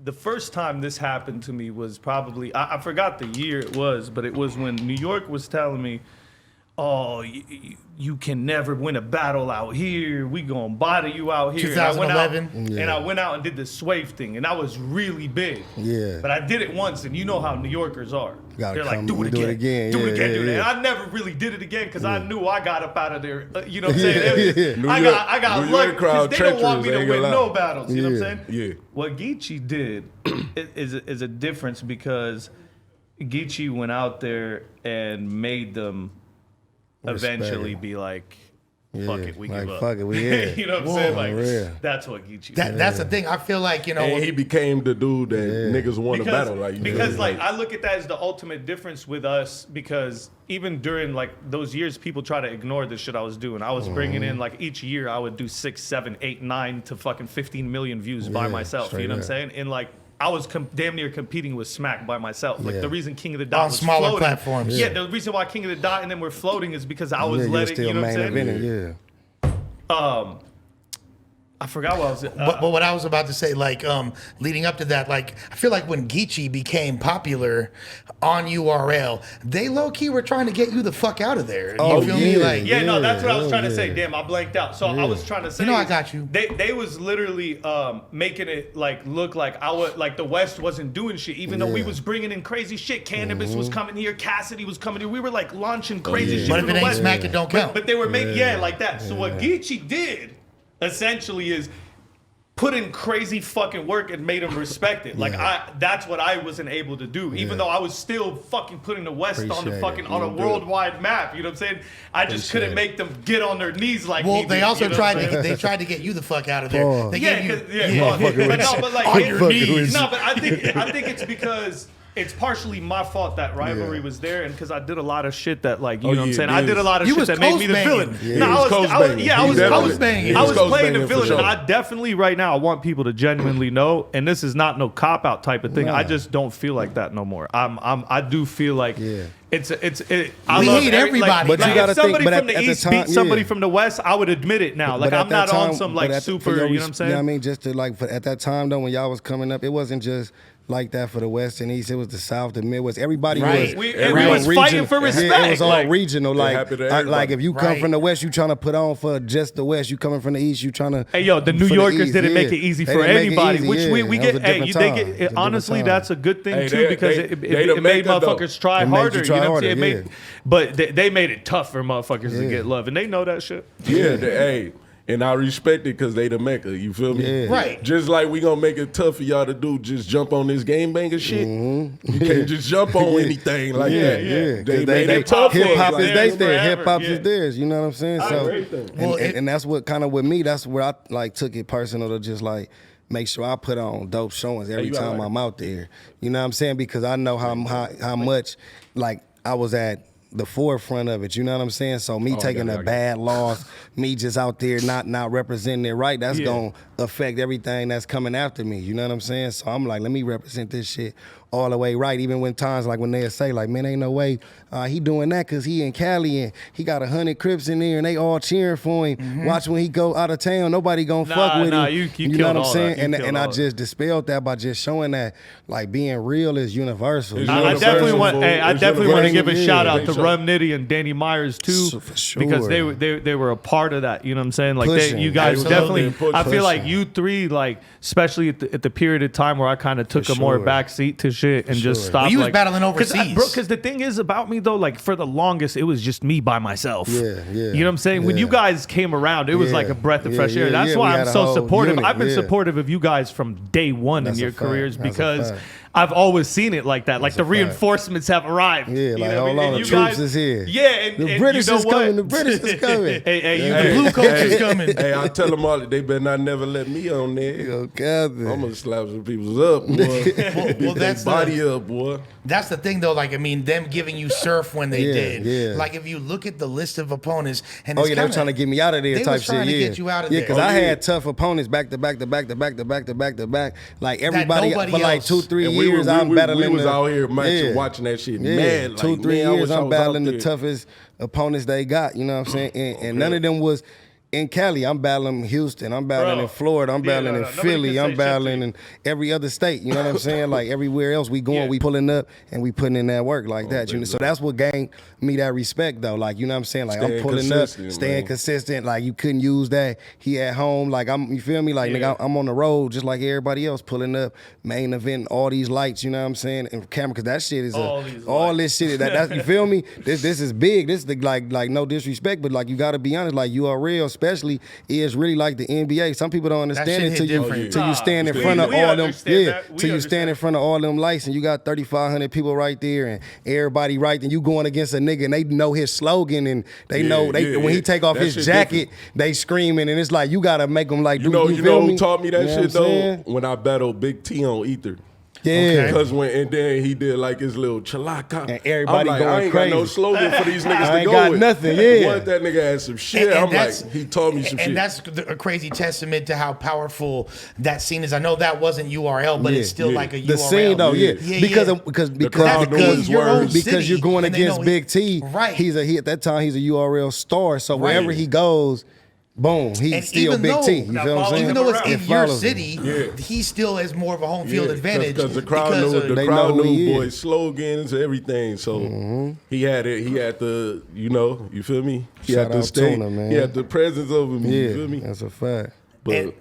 the first time this happened to me was probably, I forgot the year it was, but it was when New York was telling me, oh, you can never win a battle out here. We gonna body you out here. 2011. And I went out and did the Swave thing, and that was really big. Yeah. But I did it once, and you know how New Yorkers are. They're like, do it again. Do it again. Do it again. I never really did it again because I knew I got up out of there. You know what I'm saying? I got lucky because they don't want me to win no battles. You know what I'm saying? Yeah. What Geechi did is a difference because Geechi went out there and made them eventually be like, fuck it, we give up. Fuck it, we here. You know what I'm saying? Like, that's what Geechi did. That's the thing. I feel like, you know. And he became the dude that niggas want to battle. Because I look at that as the ultimate difference with us because even during like those years, people try to ignore the shit I was doing. I was bringing in like each year I would do 6, 7, 8, 9 to fucking 15 million views by myself. You know what I'm saying? And like, I was damn near competing with Smack by myself. Like the reson King of the Dot on was smaller floating, platforms. Yeah, the reason why King of the Dot and then we're floating is because I was letting, still you know what I'm saying? I forgot what I was. But what I was about to say, like, leading up to that, like, I feel like when Geechi became popular on URL, they low key were trying to get you the fuck out of there. You feel me? Like, no, that's what I was trying to say. Damn, I blanked out. So I was trying to say, I got you. They was literally making it like look like the West wasn't doing shit, even though we was bringing in crazy shit. Cannabis was coming here, Cassidy was coming here. We were like launching crazy shit. But from if it the ain't West. Smack, it don't count. But they were making like that. So what Geechi did essentially is put in crazy fucking work and made him respect it. Like that's what I wasn't able to do, even though I was still fucking putting the West on a worldwide map. You know what I'm saying? I just couldn't make them get on their knees like. Well, they also tried to get you the fuck out of there. They gave you, but I think it's because it's partially my fault that rivalry was there, and because I did a lot of shit that, like, you know what I'm yeah, saying? yeah. I did a lot of You shit was that made me the coast-banging. villain. Yeah, No, he was coast-banging. I was coast-banging. I was He was playing the coast-banging for villain, sure. and I definitely right now I want people to genuinely know, and this is not no cop out type of thing. Nah. I just don't feel like that no more. I do feel like Yeah. I We love hate everybody. But you if gotta somebody think- but from at the the East time, beat somebody yeah. from the West, I would admit it now. Like, But at I'm not that on time- some but like at the- super, for your you know what I'm saying? Yeah, I mean, just to like at that time though, when y'all was coming up, it wasn't just like that for the West and East. It was the South, the Midwest. Everybody Right. was. And we real was fighting for Yeah, it respect, was all like- regional. Like, happened to like everybody. if you come Right. from the West, you trying to put on for just the West. You coming from the East, you trying to. Hey, yo, the New for Yorkers East, didn't make yeah. it easy They for didn't make it anybody, easy, which yeah. we That was get. a Hey, different they time. It was get. a different Honestly, time. that's a good thing Hey, too, they- because they- it they made Jamaica, though. motherfuckers try It made harder. you try You know what I'm harder, saying? yeah. But they made it tough for motherfuckers to Yeah. get love, and they know that shit. Yeah, hey, and I respect it because they the Mecca. You feel me? Yeah. Right. Just like we gonna make it tough for y'all to do, just jump on this game banger shit. Mm-hmm. You can't just jump on anything like that. Yeah, They made it tough tough. for Hip us, hop like, is theirs they there. forever, Hip hop yeah. is theirs. You know what I'm saying? I So, agree with that. Well, and that's what kind of with me. That's where I like took it personal to just like make sure I put on dope showings every you got time like- I'm out there. You know what I'm saying? Because I know how much like I was at the forefront of it. You know what I'm saying? So me taking a bad loss, me just out there not representing it right, that's gonna affect everything that's coming after me. You know what I'm saying? So I'm like, let me represent this shit all the way right. Even when times like when they say like, man, ain't no way he doing that because he in Cali and he got 100 Crips in there and they all cheering for him. Watch when he go out of town, nobody gonna fuck with him. you know killed what I'm all saying? that. You And killed I all just dispelled that by just showing that like being real is universal. It's You know I what I'm definitely saying? want. Hey, I It's definitely want to give a universal. shout Yeah. out to So- Rum Nitty and Danny Myers too, For sure. because they were a part of that. You know what I'm saying? Like Pushing. you guys Absolutely. definitely. I feel like Pushing. you three, like especially at the period of time where I kind of took For a more sure. back seat to shit and just sure. stopped. Well, you was like, battling overseas. Because the thing is about me though, like for the longest, it was just me by myself. Yeah, yeah, You know what I'm saying? When yeah. you guys came around, it was Yeah, like a breath of yeah, fresh air. yeah, That's yeah, why we I'm had a so whole supportive. unit, I've been yeah. supportive of you guys from day one That's in a your fact. careers That's a because fact. I've always seen it like that. Like the a fact. reinforcements have arrived. Yeah, You like, know what I hold mean? on, And the you troops guys- is here. Yeah, and The and British you know is what? coming, the British is coming. Hey, you The can blue coach is coming. Hey, I tell them all that they better not never let me on there. Yo, Captain. I'm gonna slap some people's up, boy. Beat well, they that's the- body up, boy. That's the thing, though. Like, I mean, them giving you surf when they Yeah, did. yeah. Like, if you look at the list of opponents, and Oh it's yeah, they were kinda- trying to get me out of there they type was trying shit. to Yeah, get you out of yeah, there. because Oh, I yeah. had tough opponents back to back to back to back to back to back to back. Like everybody nobody for like else. 2-3 And years, I'm battling. We was the- out here watching that shit. Yeah, Man, 2-3 man, I years, wish I I'm was out battling the there. toughest opponents they got. You know what I'm saying? And none of them was in Cali. I'm battling Houston. I'm battling Bro. in Florida. I'm Yeah, battling no, in nobody Philly. can say I'm shit to battling you. in every other state. You know what I'm saying? Like everywhere else we going, Yeah. we pulling up and we putting in that work like that. You know? So that's what gained me that respect though. Like, you know what I'm saying? Like I'm Staying pulling up, consistent, staying man. consistent. Like you couldn't use that. He at home. Like you feel me? Like Yeah. nigga, I'm on the road just like everybody else pulling up, main event, all these lights, you know what I'm saying? And camera, cause that shit is All these all lights. this shit that you feel me? This is big. This is the like no disrespect, but like you gotta be honest, like URL especially is really like the NBA. Some people don't understand shit it hit till you different. till you stand in We- front of we all them. understand Yeah, that. We till you stand in front of all them lights and you got 3,500 people right there and everybody right, and you going against a nigga and they know his slogan and they Yeah, know yeah, when he yeah. take off That his shit jacket, they screaming and it's like you gotta make them like You do know, you feel who me? taught me that You know shit what I'm saying? though? When I battled Big T on Ether. Yeah. Because and then he did like his little chalaka. And everybody I'm like, going I ain't got no crazy. slogan for these niggas I to ain't go got with. nothing, yeah. What that nigga had some shit. I'm like, he taught me some shit. And that's a crazy testament to how powerful that scene is. I know that wasn't URL, but Yeah, it's still yeah. like a The URL. scene though, yeah, Yeah, because yeah. of, because crowd because knew his your own words. because city, you're going and they against know Big T. Right. He at that time he's a URL star, so wherever Right. he goes, boom, he's And still even Big though- T. You Now feel what I'm follow saying? Even though it's It in your follows him. city, Yeah. he still has more of a home field advantage because the crowd because knew of- the They crowd know who knew he boys' is. slogans, everything. So he had it. He had the, you feel me? He Shout had the out state. Tuna, man. He had the presence over me. You feel Yeah, me? that's a fact. But And,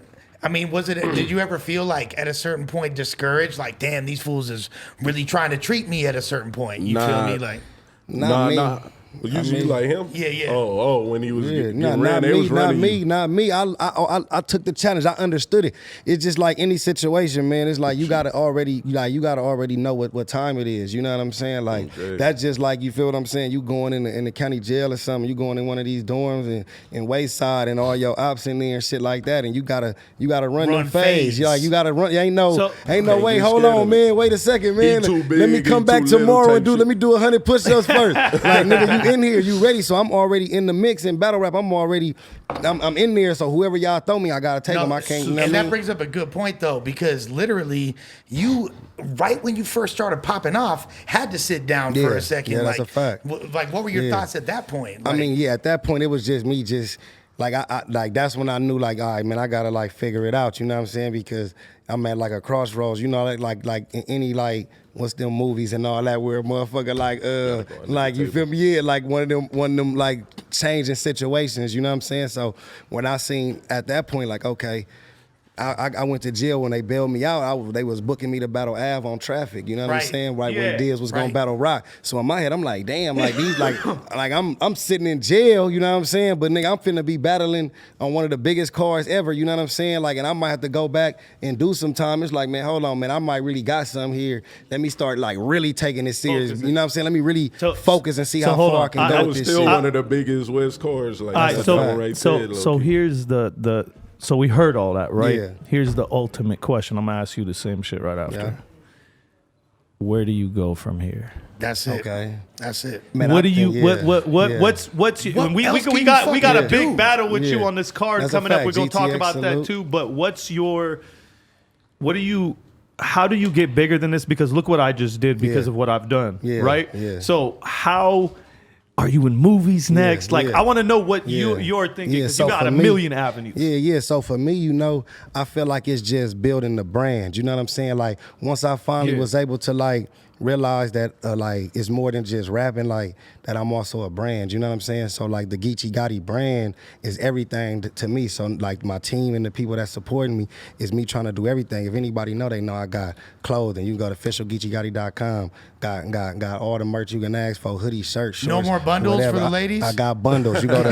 I mean, did you ever feel like at a certain point discouraged? Like, damn, these fools is really trying to treat me at a certain point. You feel Nah. me? Like, Not me. Well, usually you like him? Yeah. Oh, when he was getting not ran, they was running you. not me. I took the challenge. I understood it. It's just like any situation, man. It's like you gotta already know what time it is. You know what I'm saying? Like that's just like, you feel what I'm saying? You going in the county jail or something. You going in one of these dorms in Wayside and all your ops in there and shit like that, and you gotta run them phase. You gotta run. Ain't no way. Hold on, man. Wait a second, man. Let me come back tomorrow and let me do 100 push-ups first. Like, nigga, you in here, you ready? So I'm already in the mix in battle rap. I'm in there. So whoever y'all throw me, I gotta take them. I can't. And that brings up a good point though, because literally you, right when you first started popping off, had to sit down for a second. Yeah, that's a fact. Like, what were your thoughts at that point? Like, I mean, at that point it was just me, like I like that's when I knew, like, all right, man, I gotta like figure it out. You know what I'm saying? Because I'm at like a crossroads. You know, like in any like what's them movies and all that where a motherfucker like you feel me? Yeah, like one of them like changing situations. You know what I'm saying? So when I seen at that point, like, okay, I went to jail when they bailed me out. They was booking me to battle Av on Traffic. You know what I'm saying? Right when Diz was gonna battle Rock. So in my head, I'm like, damn, like these, like I'm sitting in jail. You know what I'm saying? But nigga, I'm finna be battling on one of the biggest cards ever. You know what I'm saying? Like, and I might have to go back and do some time. It's like, man, hold on, man, I might really got some here. Let me start like really taking it serious. You know what I'm saying? Let me really focus and see how far I can go. That with was this still shit. one of the biggest West cards. Like, so here's the. So we heard all that, right? Yeah. Here's the ultimate question. I'm gonna ask you the same shit right after. Yeah. Where do you go from here? that's it. Okay. That's it. Man, What I do you? think, What's you? What We else got can you we got a fucking big do? battle with you Yeah. on this card That's a coming up. fact. We're gonna talk GTX about that salute. too. But what do you? How do you get bigger than this? Because look what I just did because Yeah. of what I've done. Yeah, Right. yeah. So how? Are you in movies next? Like, yeah. I want to know what Yeah. you're thinking, Yeah, because so you got for a me- million avenues. Yeah. So for me, you know, I feel like it's just building the brand. You know what I'm saying? Like, once I finally was able to like realize that like it's more than just rapping, like that I'm also a brand. You know what I'm saying? So like the Geechi Gotti brand is everything to me. So like my team and the people that supporting me is me trying to do everything. If anybody know, they know I got clothing. You can go to officialgeechigotti.com. Got all the merch you can ask for: hoodies, shirts, shorts. No more bundles whatever. for the ladies? I got bundles. You go to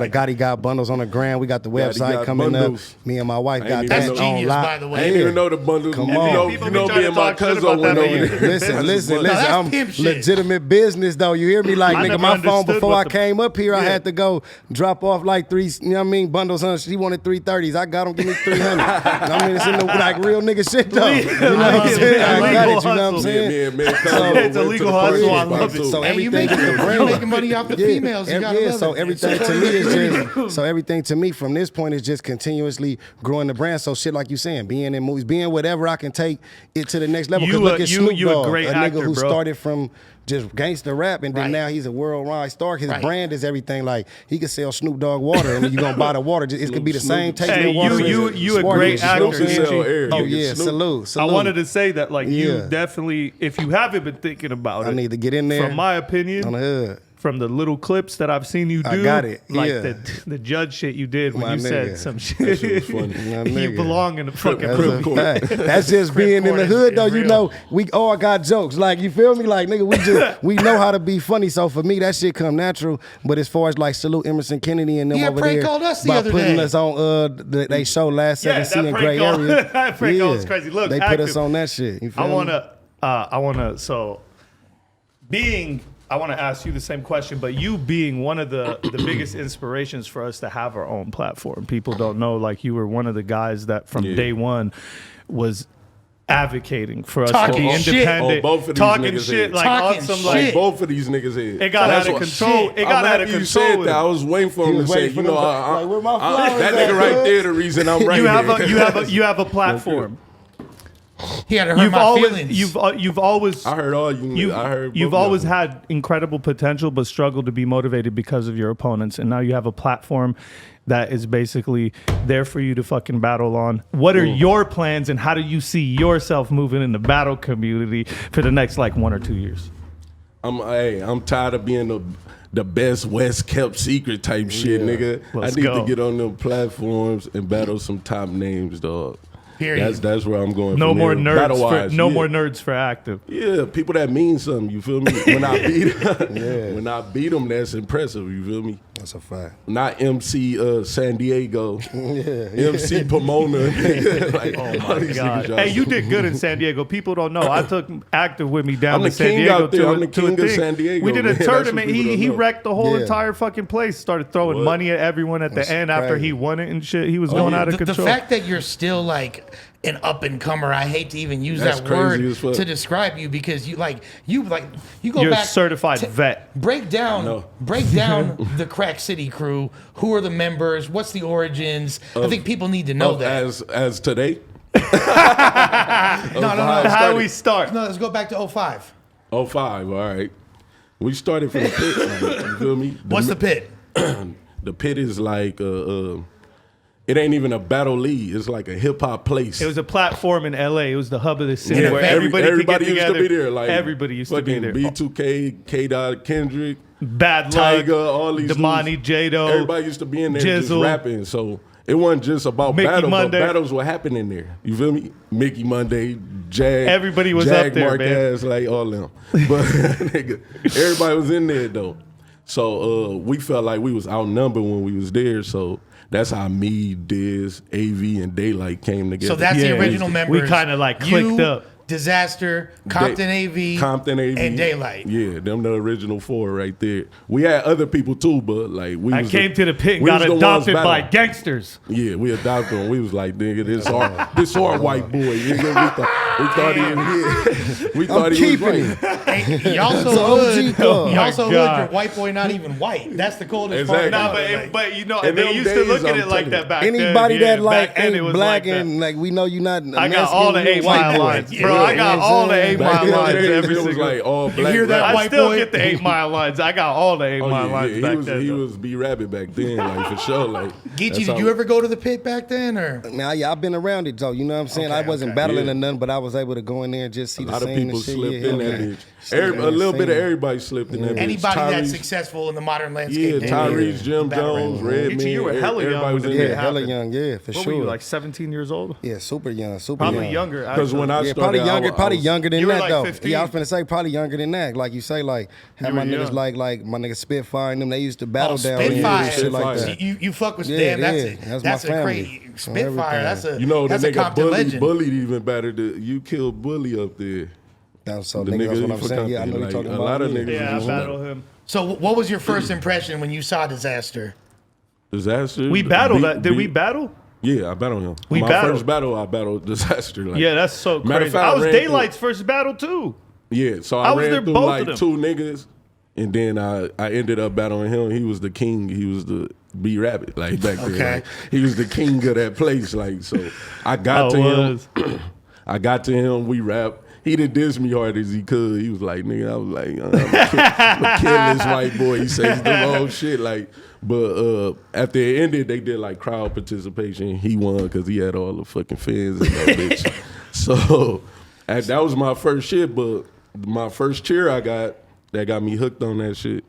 Gotti got bundles on the ground. We got the website got coming bundles. up. Me and my wife got That's that genius, on by the lock. way. I didn't even know the bundles. Come You on. know, People you be know trying me to and my talk shit cousin about went that, over but there. Listen. that's I'm pimp shit. legitimate business though. You hear me? Like, I nigga, never my phone understood before what I the- came up here, I had to go drop off like three, you know what I mean, bundles. She wanted 330s. I got them. Give me 300. I mean, it's in the like real nigga shit though. You know what I'm saying? I got it. You know what I'm saying? It's a legal hustle. I love it. So Hey, you everything is the brand. making money off the females. You gotta love so it. everything to me is just everything to me from this point is just continuously growing the brand. So shit like you saying, being in movies, being whatever I can take it to the next level. Because look at Snoop you a Dogg, great a nigga actor, who bro. started from just gangster rap and then Right. now he's a worldwide star. His Right. brand is everything. Like, he could sell Snoop Dogg water and you gonna buy the water. It could be the same taste Hey, of water. you a Sparkling, great you know what I'm actor, saying? Geechi. Oh yeah, salute. I wanted to say that, like, you Yeah. definitely, if you haven't been thinking about it, I need to get in there. From my opinion, on the hood. from the little clips that I've seen you do, I got it, like yeah. the judge shit you did when My you said nigga. some shit. That shit was funny. My You nigga. belong in the fucking That's Crip a court. fact. That's just being in court the is- hood, is though. You real. know, we all got jokes. Like, you feel me? Like, nigga, we know how to be funny. So for me, that shit come natural. But as far as like salute Emerson Kennedy and them Yeah, over prank there called us the by other putting day. us on they show last Yeah, 7C that in prank Gray call- Area. that prank call was crazy. Look, they put Active. us on that shit. You feel I me? wanna. So, I want to ask you the same question, but you being one of the biggest inspirations for us to have our own platform. People don't know, like, you were one of the guys that from day one was advocating for us to Talking be shit. independent, Oh, both of these talking niggas shit, is. like Talking on some shit. like. Both of these niggas here. It got out of control. It got out of You said control. that. I was waiting for him was to say, waiting for you know, them to- like, where my flowers that at, nigga right cuz? there, the reason I'm right You have here. you have a platform. He had to hurt my feelings. You've always I heard all you. I heard. You've both of always them. had incredible potential, but struggled to be motivated because of your opponents. And now you have a platform that is basically there for you to fucking battle on. What are your plans, and how do you see yourself moving in the battle community for the next like 1 or 2 years? I'm tired of being the best West kept secret type shit, nigga. Let's I need go. to get on them platforms and battle some top names, dog. Period. That's where I'm going. No from more there. nerds. Battle-wise, No yeah. more nerds for Active. Yeah, people that mean something. You feel me? When I beat when I beat them, that's impressive. You feel me? That's a fact. Not MC San Diego, MC Pomona. Like, all these God. niggas, y'all Hey, you so- did good in San Diego. People don't know. I took Active with me down I'm to the San king Diego out there. to I'm the a king of thing. San Diego, We did a man. That's what tournament. people don't He know. wrecked the whole Yeah. entire fucking place. Started throwing What? money at everyone at the That's end after he crazy. won it and shit. He was going yeah. out of The control. fact that you're still like an up and comer, I hate to even use That's that crazy word as fuck. to describe you because you go You're a back. certified vet. Break down No. the Crack City crew. Who are the members? What's the origins? I think people need to know that. As today. No. How do we start? No, let's go back to 05. 05, all right. We started from the pit. Like, you feel me? What's the pit? The pit is like it ain't even a battle league. It's like a hip hop place. It was a platform in LA. It was the hub of the city Yeah, where everybody everybody could get used together. to be there. Like everybody used to be fucking there. B2K, K. Dot, Kendrick, Bad Luck, Tyga, all these Damani, dudes. Jado. Everybody used to be in there just Jizzle. rapping. So it wasn't just about Mickey battles, Monday. but battles were happening there. You feel me? Mickey Monday, Jag. Everybody was Jag up there, Marquez, like all them. But nigga, everybody was in there though. So we felt like we was outnumbered when we was there. So that's how me, Diz, AV, and Daylight came together. So that's Yeah. the original We members. kinda, like, clicked You, up. Disaster, Compton AV, Compton AV, and Daylight. Yeah, them the original four right there. We had other people too, but like we. I was came to the pit and we got was the ones adopted by battling. gangsters. Yeah, we adopted him. We was like, nigga, this our white boy. Nigga. We thought he was. We thought he was keeping white. Hey, y'all It's so OG hood. club. Y'all so hood. God. Your white boy not even white. That's the coldest Exactly. part. Nah, about it. but you know, In they them used to days, look at I'm it like telling that you. back Anybody then. that like back then it ain't was black like that. and like we know you not. I got all the 8 mile lines, boy. bro. Yeah, I got all the 8 Back mile in the lines days, every it was single. like all black. hear that, I rappers. white still boy? get the 8 mile lines. I got all the 8 Oh, mile yeah, lines yeah. back He was then. he though. was B Rabbit back then, like for sure. Like Geechi, that's did how- you ever go to the pit back then, or? Now, yeah, I've been around it, though. You know what I'm saying? Okay, I wasn't okay. battling Yeah. or nothing, but I was able to go in there and just see A the lot of scene people and shit. slipped yeah, in that okay. bitch. Slipped in A little the bit of scene. everybody slipped in that bitch. Anybody that's Tyrese- successful in the modern landscape. Yeah, did Tyrese, Jim battle Jones, rap. Redman. You were hella young everybody was when in it Yeah, there. hella happened. young, yeah, for What sure. were you, like 17 years old? Yeah, super young, super Probably young. younger. Because when I Yeah, started, probably I younger, was- probably younger than You were that like though. 15. Yeah, I was finna say probably younger than that. Like you say, like have You my were niggas young. like my nigga Spitfire and them. They used to battle Oh, down here Spitfire. and shit like Spitfire. that. You fuck with Yeah, damn. That's yeah, it. that's That's my a family. crazy On Spitfire. That's a You know, the that's a nigga Compton Bully, legend. Bully even better. You killed Bully up there. That's so The nigga, that's nigga what I'm for saying. Yeah, I know Compton, you like, talking a about. lot of yeah. niggas Yeah, I was battled him. So what was your first impression when you saw Disaster? Disaster. We battled that. Did we battle? Yeah, I battled him. We My battled. first battle, I battled Disaster. Like, Yeah, that's so Matter crazy. of fact, I was ran Daylight's first battle too. Yeah, so I I was there ran through both of like them. 2 niggas, and then I ended up battling him. He was the king. He was the B Rabbit, like back Okay. there. Like, he was the king of that place. Like, so I got to him. I got to him. We rapped. He didn't diss me hard as he could. He was like, nigga, I was like, I'm a kill this white boy. He says the wrong shit. Like, but after it ended, they did like crowd participation. He won because he had all the fucking fans in that bitch. So that was my first shit. But my first cheer I got, that got me hooked on that shit.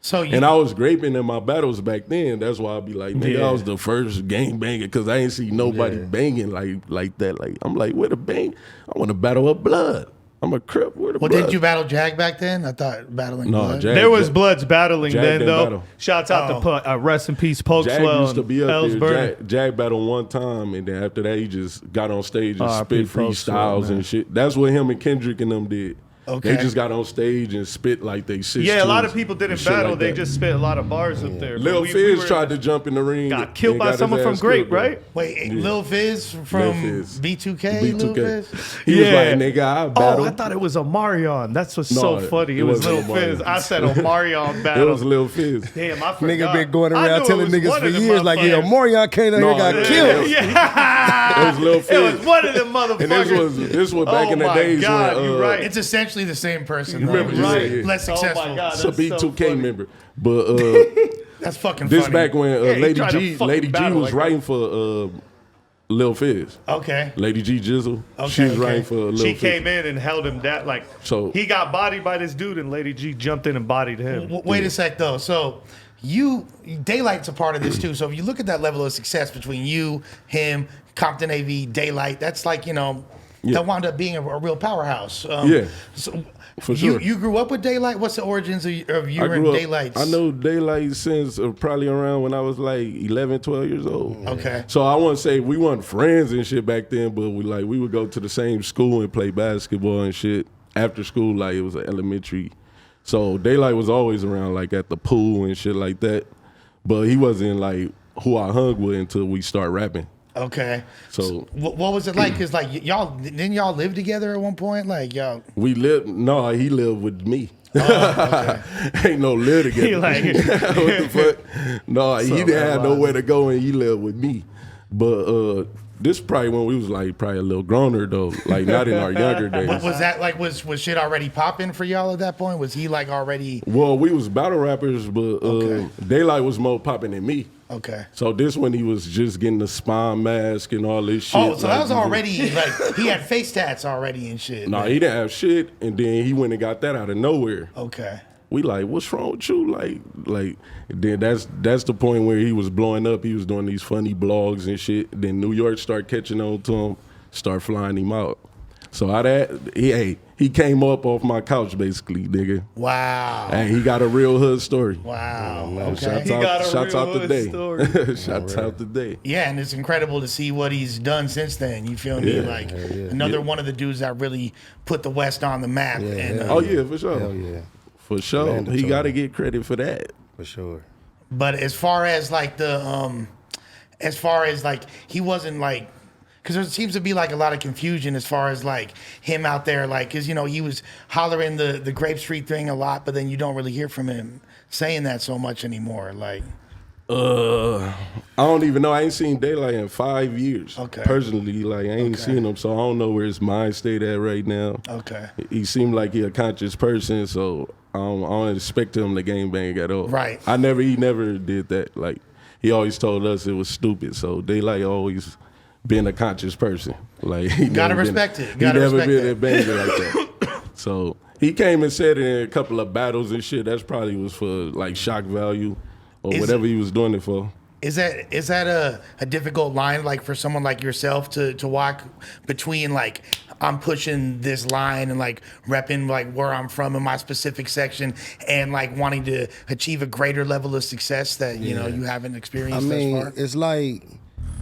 So you, And I was graping in my battles back then. That's why I'd be like, nigga, Yeah. I was the first gang banger because I ain't see nobody banging like that. Like, I'm like, where the bang? I want to battle up Blood. I'm a Crip. Where the well, Blood? did you battle Jag back then? I thought battling. No, Blood. Jag. There was Bloods battling Jag then didn't though. battle. Shouts out to rest in peace, Jag Pokeswell used to and be up Ellsberg. there. Jag battled one time, and then after that, he just got on stage and R.I.P. spit freestyles Pokeswell, man. and shit. That's what him and Kendrick and them did. Okay. They just got on stage and spit like they 6'2". Yeah, a lot of people didn't and shit battle. like they that. just spit a lot of bars up there. Lil But Fizz were- tried to jump in the ring. got killed and by got his someone from ass Grape, killed, though. right? Wait, Lil Fizz from Fizz. B2K. Lil Fizz? He was Yeah. like, nigga, I Oh, battle. I thought it was Omarion. That's what's No, so funny. It it was Lil wasn't Fizz. Omarion. I said Omarion It battle. was Lil Fizz. Damn, I forgot. Nigga been going I around knew it telling was niggas one for of them years, like, yeah, motherfuckers. Morion came out No, here got yeah. killed. Yeah. It was Lil It Fizz. was one of them motherfuckers. And this was back Oh in the my days God, when you're right. It's essentially the same person. You remember, though. yeah, Right. yeah. Less Oh my successful. God. it's a That's so B2K funny. member. But That's fucking this funny. back when Yeah, he Lady tried to G fucking battle was like writing for Lil Fizz. Okay. Lady G Jizzle. Okay, She was okay. writing for Lil She Fizz. came in and held him down. Like, So- he got bodied by this dude, and Lady G jumped in and bodied him. Wait a sec though. So Daylight's a part of this too. So if you look at that level of success between you, him, Compton AV, Daylight, that's like, that wound up being a real powerhouse. So for sure. You grew up with Daylight? What's the origins of you and Daylight? I know Daylight since probably around when I was like 11, 12 years old. Okay. So I wouldn't say we weren't friends and shit back then, but we would go to the same school and play basketball and shit after school. Like it was an elementary. So Daylight was always around, like at the pool and shit like that. But he wasn't like who I hung with until we start rapping. Okay. So what was it like? Cause like didn't y'all live together at one point? Like y'all. he lived with me. Oh, okay. Ain't no live together. He like, what the fuck? No, he didn't have nowhere to go and he lived with me. But this probably when we was like probably a little growner though, like not in our younger days. Was that like was shit already popping for y'all at that point? Was he like already? Well, we was battle rappers, but Daylight was more popping than me. Okay. So this when he was just getting the spine mask and all this shit. Oh, so that was already like he had face tats already and shit. No, he didn't have shit, and then he went and got that out of nowhere. Okay. We like, what's wrong with you? Like then that's the point where he was blowing up. He was doing these funny blogs and shit. Then New York started catching on to him, start flying him out. So he came up off my couch basically, nigga. Wow. Hey, he got a real hood story. Wow. Shouts Okay. out today. Shouts out today. Yeah, and it's incredible to see what he's done since then. You feel me? Like another one of the dudes that really put the West on the map. Yeah, and, Oh yeah, for sure. Hell yeah. For sure. Mandatory. He got to get credit for that. For sure. But as far as like he wasn't like, because there seems to be like a lot of confusion as far as like him out there, like, because he was hollering the Grape Street thing a lot, but then you don't really hear from him saying that so much anymore. Like, I don't even know. I ain't seen Daylight in 5 years. Okay. Personally, like I ain't seen him, so I don't know where his mind state at right now. okay, He seemed like he a conscious person, so I don't expect him to gangbang at all. Right. He never did that. Like he always told us it was stupid. So Daylight always been a conscious person. Like he gotta never been- respect it. He Gotta never respect been that. a banger like that. So he came and said it in a couple of battles and shit. That's probably was for like shock value or Is whatever it- he was doing it for. Is that a difficult line, like for someone like yourself to walk between like I'm pushing this line and like repping like where I'm from in my specific section and like wanting to achieve a greater level of success that you haven't I experienced mean, thus far? it's like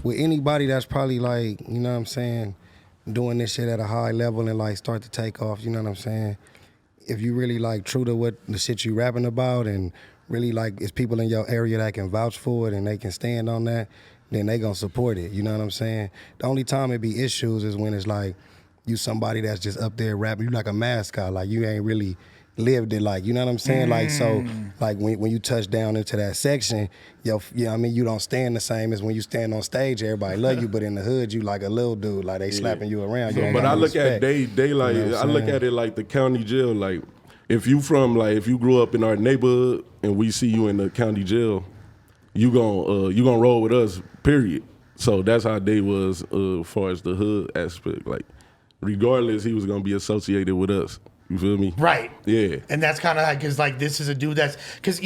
with anybody that's probably like, you know what I'm saying, doing this shit at a high level and like start to take off, you know what I'm saying? If you really like true to what the shit you rapping about and really like it's people in your area that can vouch for it and they can stand on that, then they gonna support it, you know what I'm saying? The only time it be issues is when it's like you somebody that's just up there rapping, you like a mascot, like you ain't really lived it, like, you know what I'm saying? Like, so, like, when you touch down into that section, I mean, you don't stand the same as when you stand on stage, everybody love you, but in the hood, you like a little dude, like they slapping you around. You ain't But got I no look respect. at Daylight, You know what I I'm look saying? at it like the county jail. Like, if you grew up in our neighborhood and we see you in the county jail, you gonna roll with us, period. So that's how they was as far as the hood aspect. Like, regardless, he was gonna be associated with us. You feel me? Right. Yeah. And that's kind of like, because like this is a dude that's, because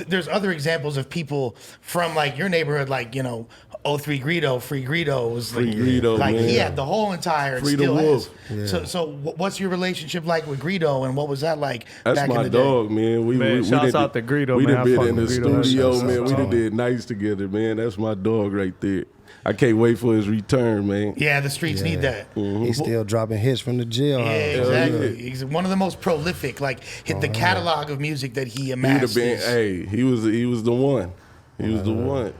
there's other examples of people from like your neighborhood, like, 03 Greedo, Free Greedo was Free Greedo, like man. he had the whole entire, Free the still Wolf. has. So what's your relationship like with Greedo and what was that like That's back in my the dog, man. Man, shouts done- out to Greedo, We man. done I been fuck in the with Greedo. studio, Shouts man. out We to done him. did nice together, man. That's my dog right there. I can't wait for his return, man. day? Yeah, the streets need that. He's still dropping hits from the jail. Yeah, house. exactly. He's one of the most prolific. Like hit the catalog of music that he He'd amassed. have been, he was the one. He was the one.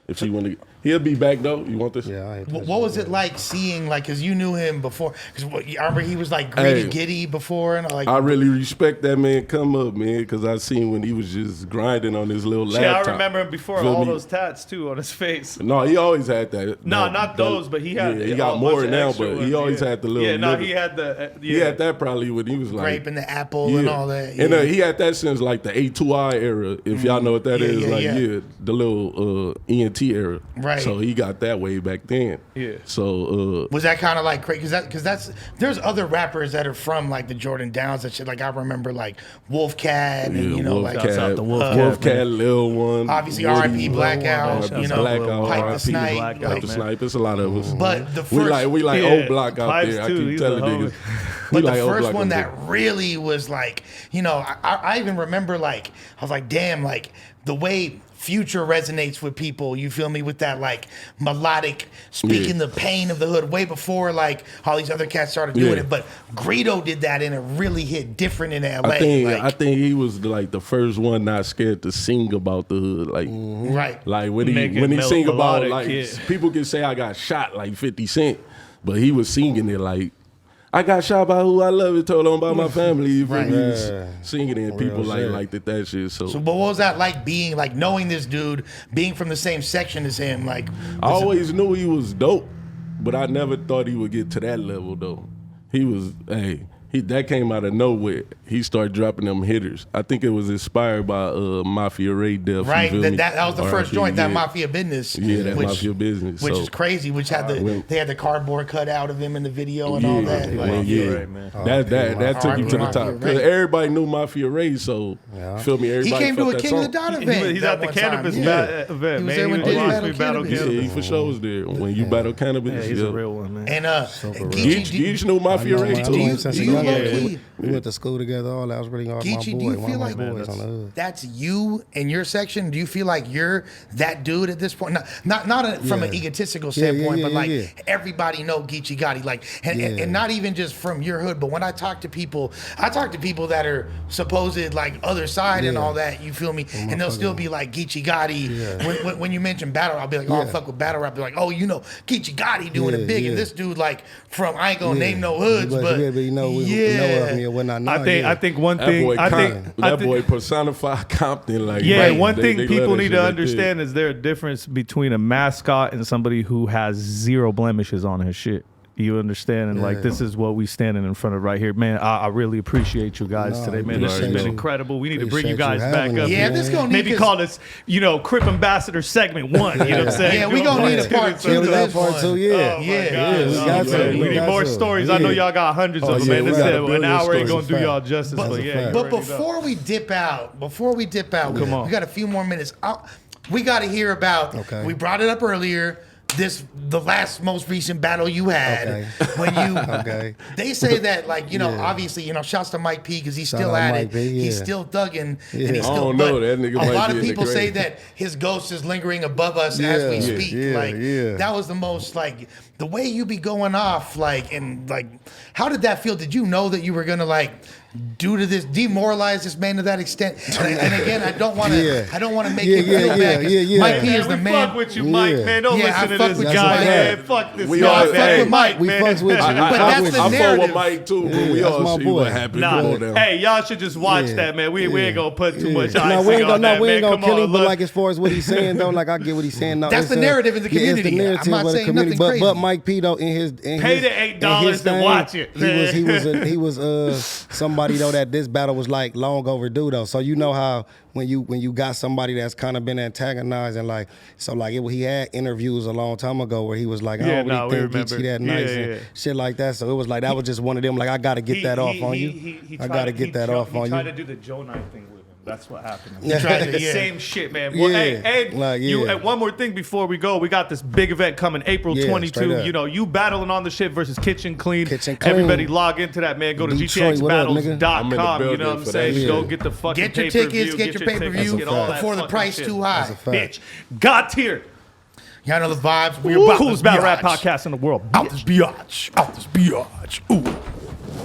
If you want to, he'll be back though. You want this? Yeah, I hate What this was shit. it like seeing, like, because you knew him before? Because I remember he was like Greedy Hey. Giddy before, and like I really respect that man come up, man, because I seen when he was just grinding on his little Yeah, laptop. I remember him before Feel all me? those tats too on his face. No, he always had that. No, that- not that- those, but he had. Yeah, he a got bunch more of now, extra but ones, he always yeah. had the little. Yeah, no, little- he had the. He had that probably when he was like grape and the apple and all that. And he had that since like the A2I era, if y'all know what that Yeah, is. yeah, like yeah. the little ENT era. Right. Right. So he got that way back then. Yeah. So Was that kind of like crazy? Because that's there's other rappers that are from like the Jordan Downs and shit. Like I remember like Wolfcat and you know like Shouts out to Wolfcat, Wolfcat, Lil One, obviously Woody, R.I.P. Blackout, Shouts you out know, Blackout, Pipe the R.I.P. Snipe. Blackout, Like, Pipe the Snipe. It's a lot of us. but the first, We like Yeah, old block out Pipes there. I too, keep he's telling a homie. niggas. But We the like old first block one out that there. really was like, you know, I even remember like, I was like, damn, like the way Future resonates with people, you feel me, with that like melodic, speaking the pain of the hood way before like all these other cats started doing Yeah. it. But Greedo did that and it really hit different in LA. I think he was like the first one not scared to sing about the hood. Like, right. like when Make it he sing about melodic, like yeah. people can say I got shot like 50 Cent, but he was singing it like I got shot by who I love it, told on by my family. You feel Right. me? He was Yeah. singing it and people Real shit. liked that shit. So what was that like being like knowing this dude, being from the same section as him? Like I always knew he was dope, but I never thought he would get to that level though. He was that came out of nowhere. He started dropping them hitters. I think it was inspired by Mafia Ray Death. you right, feel me? that was the first R.I.P., joint, that yeah. Mafia Business. Yeah, that Mafia Business. Which So- is crazy. Which had they had the cardboard cut out of him in the video and all that. Yeah, Like, yeah. Right, man. That took him to the Mafia top. Ray. Because everybody knew Mafia Ray, so feel me, he everybody came to felt a that King of the song. Dot event. He's that at the one time. cannabis Yeah. event, He was man. there when Diddy watched battled me battle cannabis. Yeah, he for sure was there. When you battle cannabis, Yeah, he's yeah. a real one, man. And Geechi knew Mafia Ray do you- since do a you young low-key- age. We went to school together. All that was really all my Geechi, boy. do you One feel of my like boys on the hood. that's you and your section? Do you feel like you're that dude at this point? Not from an Yeah. egotistical Yeah, yeah, standpoint, yeah, but like yeah. everybody know Geechi Gotti, like, and not even just from your hood, but when I talk to people that are supposed like other side and Yeah. all that. You feel me? And they'll still be like Geechi Gotti. When you mention battle, I'll be like, oh, I fuck with battle rap. Be like, oh, you know, Geechi Gotti doing it big, and this dude like from I ain't gonna name no hoods, but you know, we know of me or whatnot. I think one That thing. boy, I think that boy personified Compton. Like, Yeah, right, one they thing love people that need shit to right understand is there a difference between a mascot and somebody who has zero blemishes on his shit. You understand? And like, this is what we standing in front of right here. Man, I really appreciate you guys today, man. This has appreciate been you. incredible. We need to bring you Appreciate guys you back having up us, Yeah, here. man. this gonna need Maybe 'cause- call this, Crip Ambassador segment 1. You know what I'm saying? Yeah, we Do a gonna need a two part and two Yeah, we to got this part one. 2, yeah. Oh, my Yeah, God. yeah, we Oh, got man. to. We need got more to. stories. I know Yeah. y'all got hundreds of them, yeah, man. we This got is a an billion hour ain't stories. gonna do That's a y'all fact. justice, That's but a yeah. fact. you But already know. before we dip out, Come on. we got a few more minutes. We got to hear about. Okay. We brought it up earlier. The most recent battle you had Okay. when you. Okay. They say that obviously shouts to Mike P because he's Shout still out at Mike it. P, He's yeah. still thugging. Yeah. And he's I still, don't know, but that nigga a might lot be of in the people say grave. that his ghost is lingering above us as we Yeah. speak. Yeah, Like yeah. that was the most like the way you be going off and how did that feel? Did you know that you were gonna due to this demoralize this man to that extent? And again, I don't want to Yeah. make Yeah, you feel yeah, bad. 'Cause yeah, yeah. Mike P Man, is the we man. fuck with you, Mike, Yeah. man. Don't Yeah, I listen to fuck this with you, guy, Mike. man. Fuck this We guy, all- man. hey, with Mike, We man. fucks with you. But that's the I fuck narrative. with Mike too, but we Yeah, all that's my see boy. what happened. Nah, Go down. hey, y'all should just watch Yeah. that, man. We ain't gonna put too much No, icing we ain't on gonna, that, no, we ain't man. gonna Come kill on, him, but look. like as far as what he's saying though, like I get what he's saying. No, That's it's the narrative in the community. It's the narrative I'm not of the saying community, nothing but crazy. Mike P though in Pay the $8 to watch it, He was somebody though that this battle was like long overdue though. So you know how when you got somebody that's kind of been antagonized and he had interviews a long time ago where he was like, I Yeah, don't really nah, we think remember. Geechi that Yeah, nice yeah. and shit like that. So it was like that was just one of them. Like I got to get that off on you. I got to get that off on He tried to you. do the Joe Knight thing with him. That's what happened. He tried to- the yeah. same shit, man. Well, Yeah. hey, Like, you. yeah. And one more thing before we go, we got this big event coming April Yeah, 22. straight up. You know, you battling on the shit versus Kitchen Clean. Kitchen Clean. Everybody log into that, man. Go to Detroit, what up, nigga? gtxbattles.com. I'm in the You know what I'm building for saying? that Go shit. get the fucking Get your pay-per-view, tickets, get your pay-per-view tickets, get all that before the fucking price shit. too high. That's a fact. Bitch, got here. Y'all know the vibes. We're about Coolest this battle rap biatch. podcast in the world. Out this biatch. Out this biatch. Ooh.